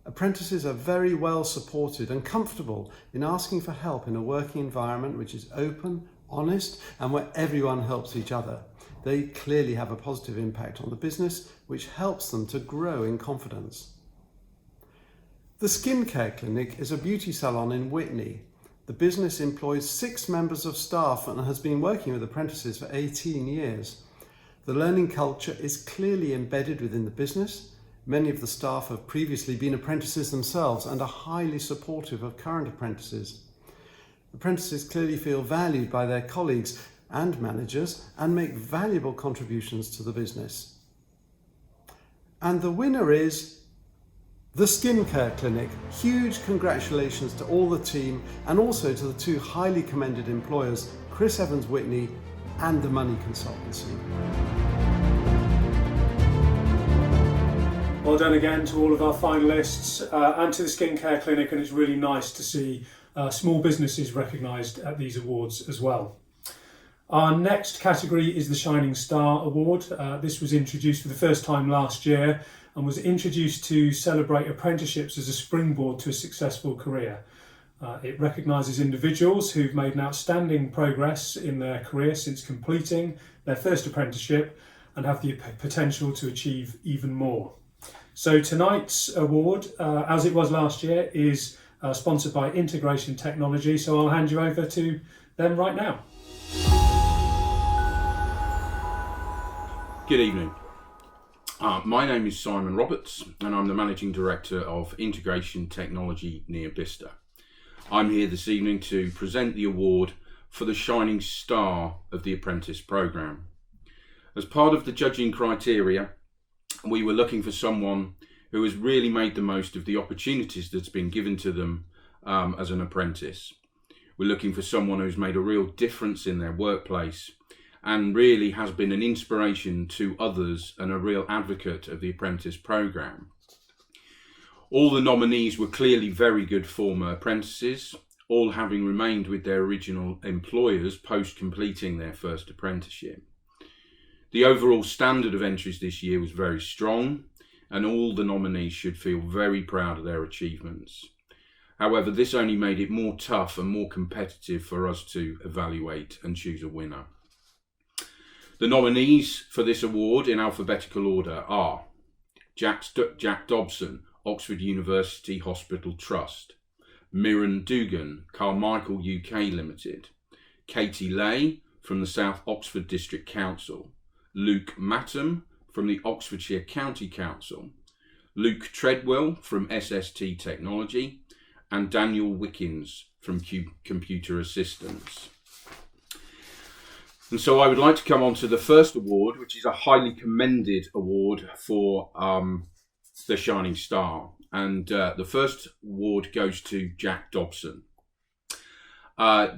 Apprentices are very well supported and comfortable in asking for help in a working environment which is open, honest, and where everyone helps each other. They clearly have a positive impact on the business, which helps them to grow in confidence. The Skincare Clinic is a beauty salon in Witney. The business employs 6 members of staff and has been working with apprentices for 18 years. The learning culture is clearly embedded within the business. Many of the staff have previously been apprentices themselves and are highly supportive of current apprentices. Apprentices clearly feel valued by their colleagues and managers and make valuable contributions to the business. And the winner is the Skincare Clinic. Huge congratulations to all the team and also to the 2 highly commended employers, Chris Evans Whitney and the Money Consultancy. Well done again to all of our finalists and to the Skincare Clinic, and it's really nice to see small businesses recognised at these awards as well. Our next category is the Shining Star Award. This was introduced for the first time last year and was introduced to celebrate apprenticeships as a springboard to a successful career. It recognises individuals who've made an outstanding progress in their career since completing their first apprenticeship and have the potential to achieve even more. So tonight's award, as it was last year, is sponsored by Integration Technology, so I'll hand you over to them right now. Good evening. My name is Simon Roberts and I'm the Managing Director of Integration Technology near Bicester. I'm here this evening to present the award for the Shining Star of the Apprentice programme. As part of the judging criteria, we were looking for someone who has really made the most of the opportunities that's been given to them as an apprentice. We're looking for someone who's made a real difference in their workplace and really has been an inspiration to others and a real advocate of the apprentice programme. All the nominees were clearly very good former apprentices, all having remained with their original employers post completing their first apprenticeship. The overall standard of entries this year was very strong, and all the nominees should feel very proud of their achievements. However, this only made it more tough and more competitive for us to evaluate and choose a winner. The nominees for this award in alphabetical order are Jack Dobson, Oxford University Hospital Trust; Mirren Dugan, Carmichael UK Limited; Katie Lay from the South Oxford District Council; Luke Mattam from the Oxfordshire County Council; Luke Treadwell from SST Technology; and Daniel Wickens from Computer Assistance. And so I would like to come on to the first award, which is a highly commended award for the Shining Star. And the first award goes to Jack Dobson.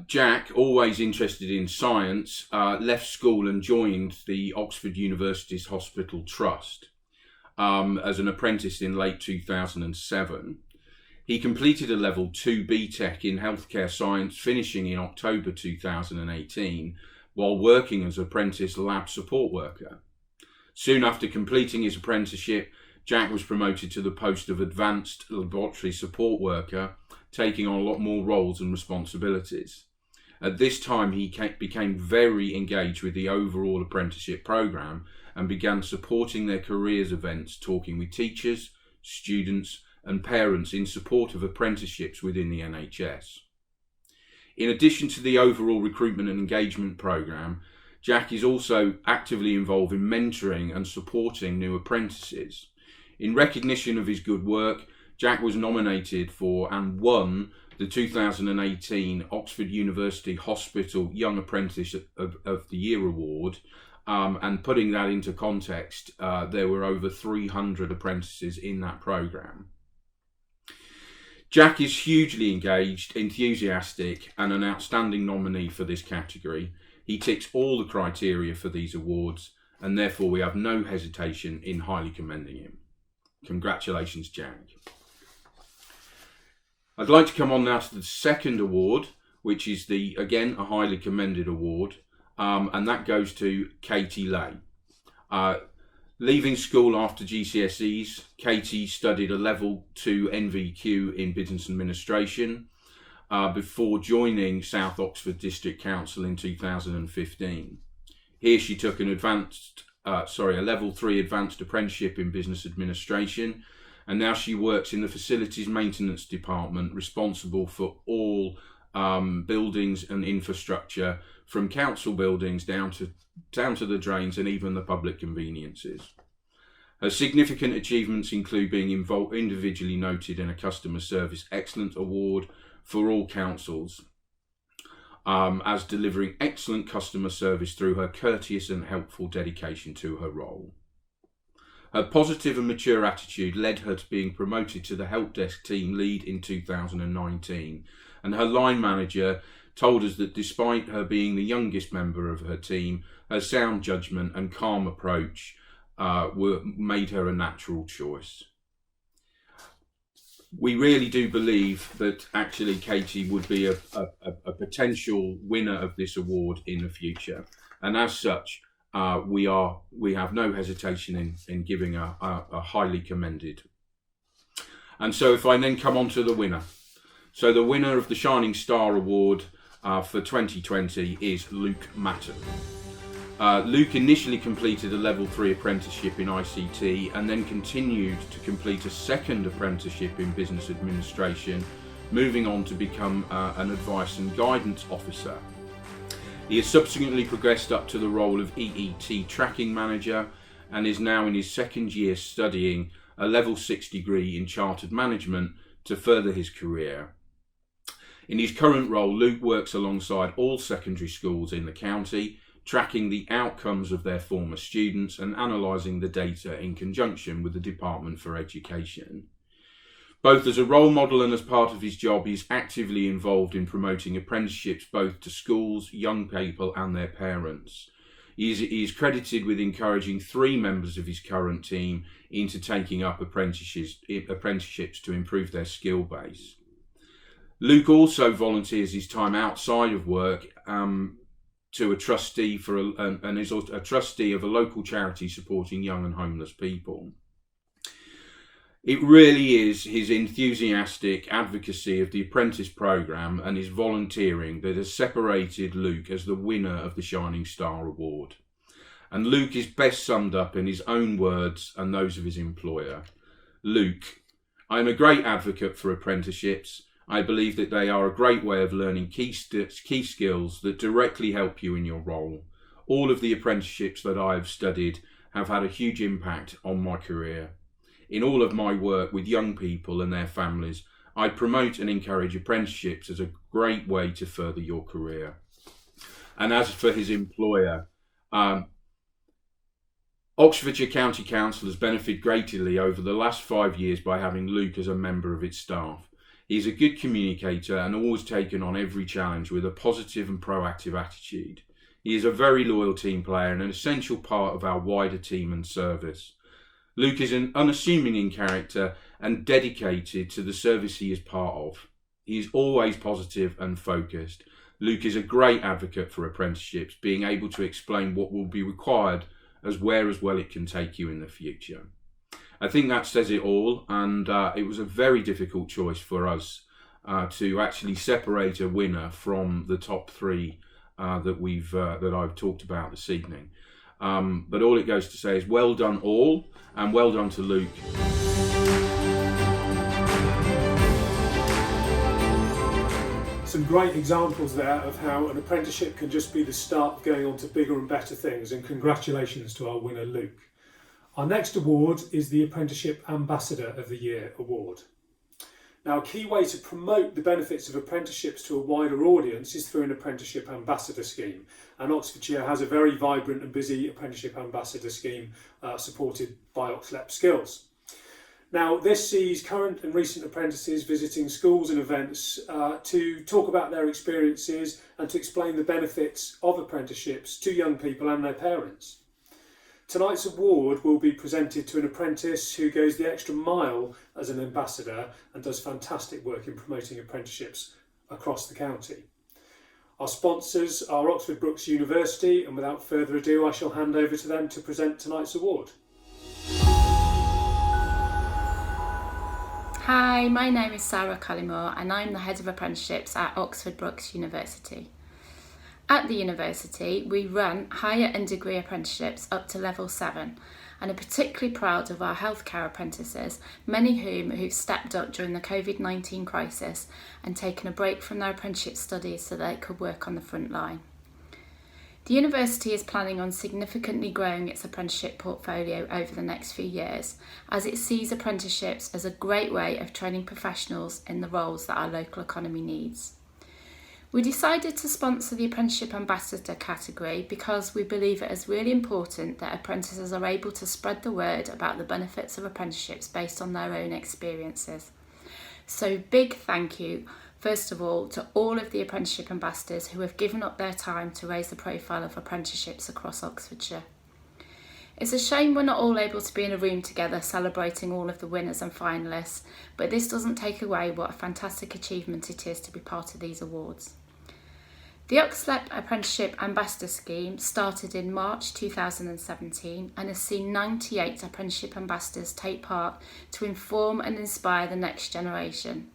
Jack, always interested in science, left school and joined the Oxford University's Hospital Trust as an apprentice in late 2007. He completed a level 2 BTEC in healthcare science, finishing in October 2018, while working as apprentice lab support worker. Soon after completing his apprenticeship, Jack was promoted to the post of advanced laboratory support worker, taking on a lot more roles and responsibilities. At this time, he became very engaged with the overall apprenticeship programme and began supporting their careers events, talking with teachers, students and parents in support of apprenticeships within the NHS. In addition to the overall recruitment and engagement programme, Jack is also actively involved in mentoring and supporting new apprentices. In recognition of his good work, Jack was nominated for and won the 2018 Oxford University Hospital Young Apprentice of the Year Award. And putting that into context, there were over 300 apprentices in that programme. Jack is hugely engaged, enthusiastic, and an outstanding nominee for this category. He ticks all the criteria for these awards, and therefore we have no hesitation in highly commending him. Congratulations, Jack. I'd like to come on now to the second award, which is again a highly commended award, and that goes to Katie Lay. Leaving school after GCSEs, Katie studied a level 2 NVQ in Business Administration before joining South Oxford District Council in 2015. Here she took a level 3 advanced apprenticeship in Business Administration, and now she works in the Facilities Maintenance Department, responsible for all buildings and infrastructure, from council buildings down to the drains and even the public conveniences. Her significant achievements include being individually noted in a Customer Service Excellence Award for all councils, as delivering excellent customer service through her courteous and helpful dedication to her role. Her positive and mature attitude led her to being promoted to the help desk team lead in 2019, and her line manager told us that despite her being the youngest member of her team, her sound judgment and calm approach made her a natural choice. We really do believe that actually Katie would be a potential winner of this award in the future, and as such we have no hesitation in giving her a highly commended. And so if I then come on to the winner. So the winner of the Shining Star Award for 2020 is Luke Matton. Luke initially completed a level 3 apprenticeship in ICT and then continued to complete a second apprenticeship in Business Administration, moving on to become an Advice and Guidance Officer. He has subsequently progressed up to the role of EET Tracking Manager and is now in his second year studying a level 6 degree in Chartered Management to further his career. In his current role, Luke works alongside all secondary schools in the county, tracking the outcomes of their former students and analysing the data in conjunction with the Department for Education. Both as a role model and as part of his job, he is actively involved in promoting apprenticeships both to schools, young people and their parents. He is credited with encouraging 3 members of his current team into taking up apprenticeships to improve their skill base. Luke also volunteers his time outside of work to a trustee and is a trustee of a local charity supporting young and homeless people. It really is his enthusiastic advocacy of the apprentice programme and his volunteering that has separated Luke as the winner of the Shining Star Award. And Luke is best summed up in his own words and those of his employer. Luke, I am a great advocate for apprenticeships. I believe that they are a great way of learning key skills that directly help you in your role. All of the apprenticeships that I have studied have had a huge impact on my career. In all of my work with young people and their families, I promote and encourage apprenticeships as a great way to further your career. And as for his employer, Oxfordshire County Council has benefited greatly over the last 5 years by having Luke as a member of its staff. He's a good communicator and always taken on every challenge with a positive and proactive attitude. He is a very loyal team player and an essential part of our wider team and service. Luke is an unassuming in character and dedicated to the service he is part of. He is always positive and focused. Luke is a great advocate for apprenticeships, being able to explain what will be required as well it can take you in the future. I think that says it all, and it was a very difficult choice for us to actually separate a winner from the top 3 that I've talked about this evening. But all it goes to say is well done all, and well done to Luke. Some great examples there of how an apprenticeship can just be the start of going on to bigger and better things, and congratulations to our winner Luke. Our next award is the Apprenticeship Ambassador of the Year award. Now, a key way to promote the benefits of apprenticeships to a wider audience is through an Apprenticeship Ambassador scheme, and Oxfordshire has a very vibrant and busy Apprenticeship Ambassador scheme supported by Oxlep Skills. Now, this sees current and recent apprentices visiting schools and events to talk about their experiences and to explain the benefits of apprenticeships to young people and their parents. Tonight's award will be presented to an apprentice who goes the extra mile as an ambassador and does fantastic work in promoting apprenticeships across the county. Our sponsors are Oxford Brookes University, and without further ado I shall hand over to them to present tonight's award. Hi, my name is Sarah Collymore and I'm the Head of Apprenticeships at Oxford Brookes University. At the university, we run higher and degree apprenticeships up to level 7 and are particularly proud of our healthcare apprentices, many who've stepped up during the COVID-19 crisis and taken a break from their apprenticeship studies so they could work on the front line. The university is planning on significantly growing its apprenticeship portfolio over the next few years, as it sees apprenticeships as a great way of training professionals in the roles that our local economy needs. We decided to sponsor the Apprenticeship Ambassador category because we believe it is really important that apprentices are able to spread the word about the benefits of apprenticeships based on their own experiences. So big thank you, first of all, to all of the Apprenticeship Ambassadors who have given up their time to raise the profile of apprenticeships across Oxfordshire. It's a shame we're not all able to be in a room together celebrating all of the winners and finalists, but this doesn't take away what a fantastic achievement it is to be part of these awards. The Oxlep Apprenticeship Ambassador Scheme started in March 2017 and has seen 98 apprenticeship ambassadors take part to inform and inspire the next generation.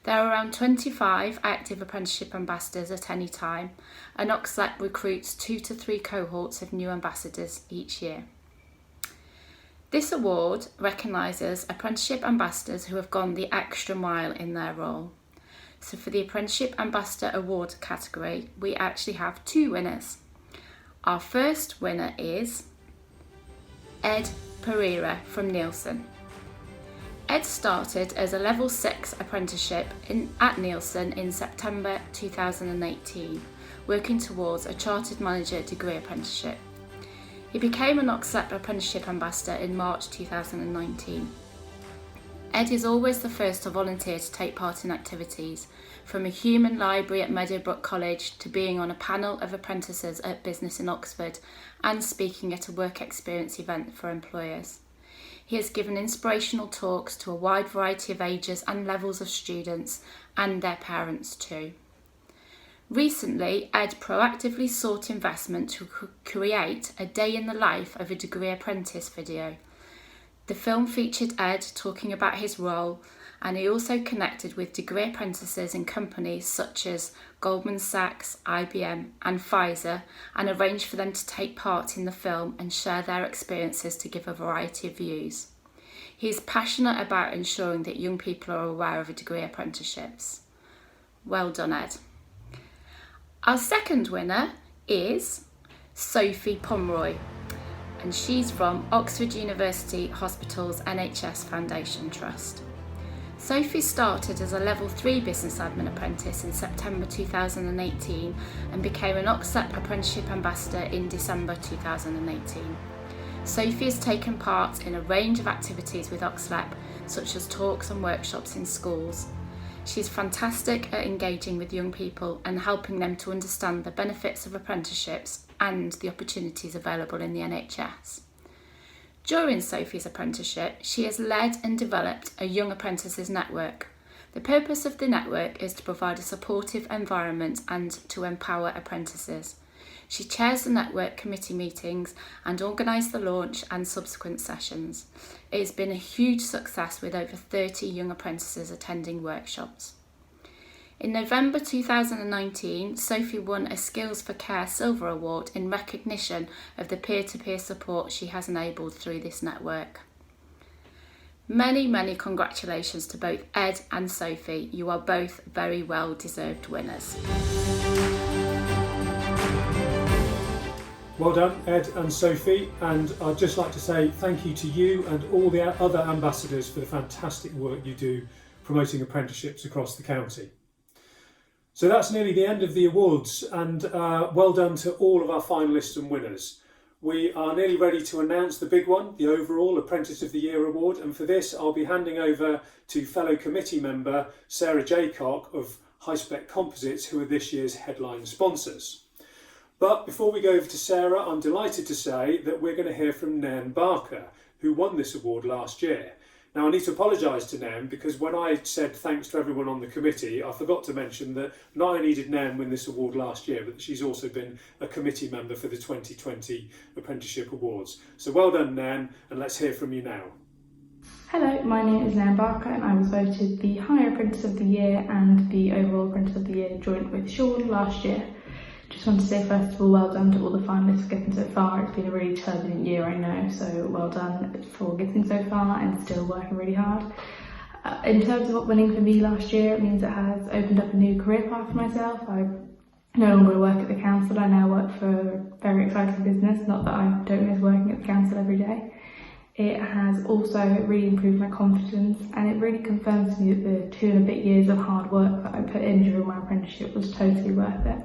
There are around 25 active apprenticeship ambassadors at any time, and Oxlep recruits 2 to 3 cohorts of new ambassadors each year. This award recognises apprenticeship ambassadors who have gone the extra mile in their role. So for the Apprenticeship Ambassador Award category, we actually have 2 winners. Our first winner is Ed Pereira from Nielsen. Ed started as a level 6 apprenticeship at Nielsen in September 2018, working towards a Chartered Manager degree apprenticeship. He became an Oxlep Apprenticeship Ambassador in March 2019. Ed is always the first to volunteer to take part in activities, from a human library at Meadowbrook College to being on a panel of apprentices at Business in Oxford and speaking at a work experience event for employers. He has given inspirational talks to a wide variety of ages and levels of students and their parents too. Recently, Ed proactively sought investment to create a day in the life of a degree apprentice video. The film featured Ed talking about his role, and he also connected with degree apprentices in companies such as Goldman Sachs, IBM and Pfizer, and arranged for them to take part in the film and share their experiences to give a variety of views. He is passionate about ensuring that young people are aware of degree apprenticeships. Well done, Ed. Our second winner is Sophie Pomeroy, and she's from Oxford University Hospitals NHS Foundation Trust. Sophie started as a level 3 business admin apprentice in September 2018 and became an Oxlep Apprenticeship Ambassador in December 2018. Sophie has taken part in a range of activities with Oxlep, such as talks and workshops in schools. She's fantastic at engaging with young people and helping them to understand the benefits of apprenticeships and the opportunities available in the NHS. During Sophie's apprenticeship, she has led and developed a Young Apprentices Network. The purpose of the network is to provide a supportive environment and to empower apprentices. She chairs the network committee meetings and organised the launch and subsequent sessions. It has been a huge success with over 30 young apprentices attending workshops. In November 2019, Sophie won a Skills for Care Silver Award in recognition of the peer-to-peer support she has enabled through this network. Many, many congratulations to both Ed and Sophie. You are both very well deserved winners. Well done, Ed and Sophie, and I'd just like to say thank you to you and all the other ambassadors for the fantastic work you do promoting apprenticeships across the county. So that's nearly the end of the awards, and well done to all of our finalists and winners. We are nearly ready to announce the big one, the overall Apprentice of the Year award, and for this I'll be handing over to fellow committee member Sarah Jaycock of High Spec Composites, who are this year's headline sponsors. But before we go over to Sarah, I'm delighted to say that we're going to hear from Nairn Barker, who won this award last year. Now I need to apologise to Nairn because when I said thanks to everyone on the committee, I forgot to mention that not only did Nairn win this award last year, but she's also been a committee member for the 2020 Apprenticeship Awards. So well done, Nairn, and let's hear from you now. Hello, my name is Nan Barker and I was voted the Hire Apprentice of the Year and the Overall Apprentice of the Year joint with Sean last year. Just want to say first of all, well done to all the finalists for getting so far. It's been a really turbulent year, I know, so well done for getting so far and still working really hard. In terms of what winning for me last year, it means it has opened up a new career path for myself. I no longer work at the council, I now work for a very exciting business, not that I don't miss working at the council every day. It has also really improved my confidence and it really confirms to me that the 2 and a bit years of hard work that I put in during my apprenticeship was totally worth it.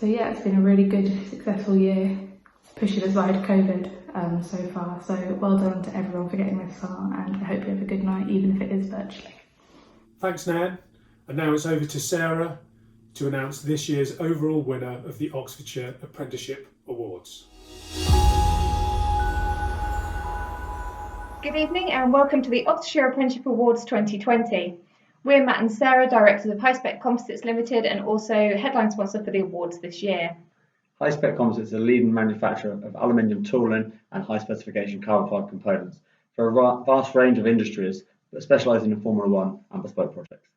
So yeah, it's been a really good, successful year, pushing aside COVID so far. So well done to everyone for getting this far and I hope you have a good night, even if it is virtually. Thanks, Nan. And now it's over to Sarah to announce this year's overall winner of the Oxfordshire Apprenticeship Awards. Good evening and welcome to the Oxfordshire Apprenticeship Awards 2020. We're Matt and Sarah, directors of High Spec Composites Limited and also headline sponsor for the awards this year. High Spec Composites is a leading manufacturer of aluminium tooling and high specification carbon fibre components for a vast range of industries that specialise in Formula 1 and bespoke projects.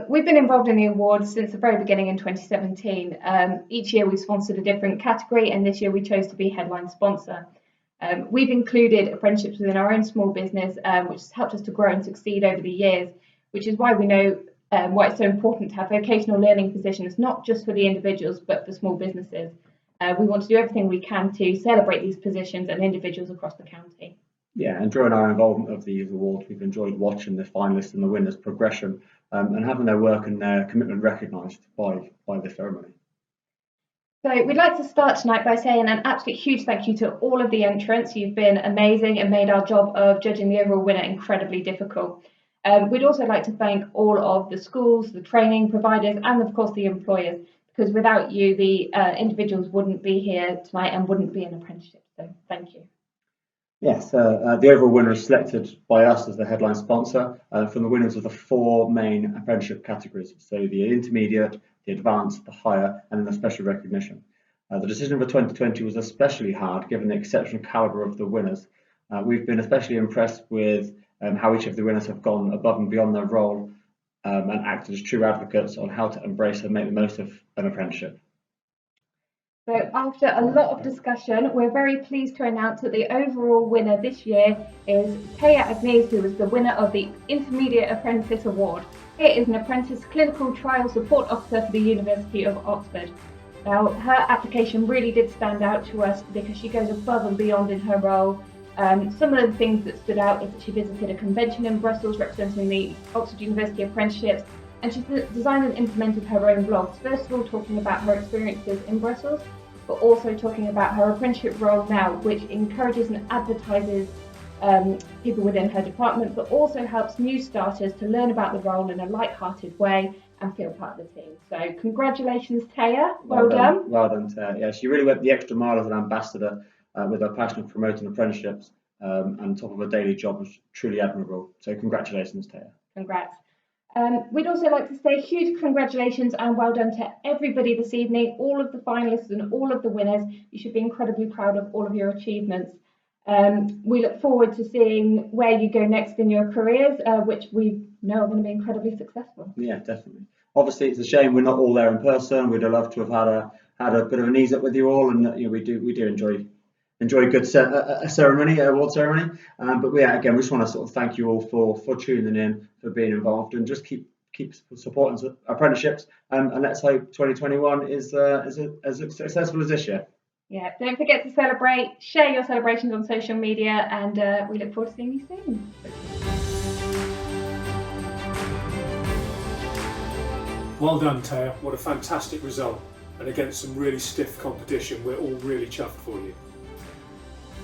We've been involved in the awards since the very beginning in 2017. Each year we've sponsored a different category and this year we chose to be headline sponsor. We've included apprenticeships within our own small business, which has helped us to grow and succeed over the years, which is why we know why it's so important to have vocational learning positions, not just for the individuals, but for small businesses. We want to do everything we can to celebrate these positions and individuals across the county. Yeah, and during our involvement of these awards, we've enjoyed watching the finalists and the winners' progression and having their work and their commitment recognised by the ceremony. So we'd like to start tonight by saying an absolute huge thank you to all of the entrants. You've been amazing and made our job of judging the overall winner incredibly difficult. We'd also like to thank all of the schools, the training providers and of course the employers, because without you the individuals wouldn't be here tonight and wouldn't be an apprenticeship. So thank you. Yes, the overall winner is selected by us as the headline sponsor from the winners of the 4 main apprenticeship categories. So the intermediate, the advanced, the higher and then the special recognition. The decision for 2020 was especially hard given the exceptional calibre of the winners. We've been especially impressed with how each of the winners have gone above and beyond their role and acted as true advocates on how to embrace and make the most of an apprenticeship. So after a lot of discussion, we're very pleased to announce that the overall winner this year is Taya Agnes, who was the winner of the Intermediate Apprentice Award. Taya is an Apprentice Clinical Trial Support Officer for the University of Oxford. Now, her application really did stand out to us because she goes above and beyond in her role. Some of the things that stood out is that she visited a convention in Brussels representing the Oxford University Apprenticeships, and she designed and implemented her own blogs, first of all talking about her experiences in Brussels, but also talking about her apprenticeship role now, which encourages and advertises people within her department, but also helps new starters to learn about the role in a light-hearted way and feel part of the team. So congratulations, Taya. Well done. Well done, Taya. Yeah, she really went the extra mile as an ambassador with her passion for promoting apprenticeships and top of her daily job was truly admirable. So congratulations, Taya. Congrats. We'd also like to say huge congratulations and well done to everybody this evening, all of the finalists and all of the winners. You should be incredibly proud of all of your achievements. We look forward to seeing where you go next in your careers, which we know are going to be incredibly successful. Yeah, definitely. Obviously, it's a shame we're not all there in person. We'd have loved to have had a bit of an ease up with you all, and we do enjoy a good award ceremony. But yeah, again, we just want to sort of thank you all for tuning in, for being involved, and just keep supporting apprenticeships. And let's hope 2021 is as successful as this year. Yeah, don't forget to celebrate, share your celebrations on social media, and we look forward to seeing you soon. Well done, Taya. What a fantastic result. And against some really stiff competition, we're all really chuffed for you.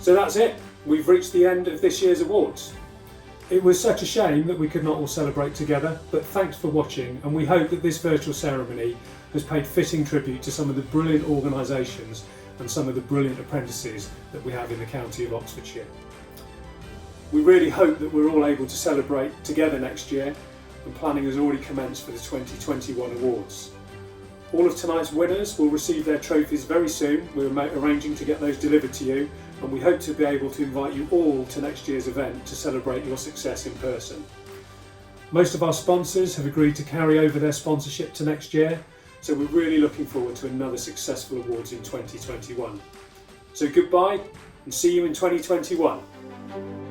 So that's it. We've reached the end of this year's awards. It was such a shame that we could not all celebrate together, but thanks for watching, and we hope that this virtual ceremony has paid fitting tribute to some of the brilliant organisations and some of the brilliant apprentices that we have in the county of Oxfordshire. We really hope that we're all able to celebrate together next year, and planning has already commenced for the 2021 awards. All of tonight's winners will receive their trophies very soon. We're arranging to get those delivered to you, and we hope to be able to invite you all to next year's event to celebrate your success in person. Most of our sponsors have agreed to carry over their sponsorship to next year, so we're really looking forward to another successful awards in 2021. So goodbye and see you in 2021.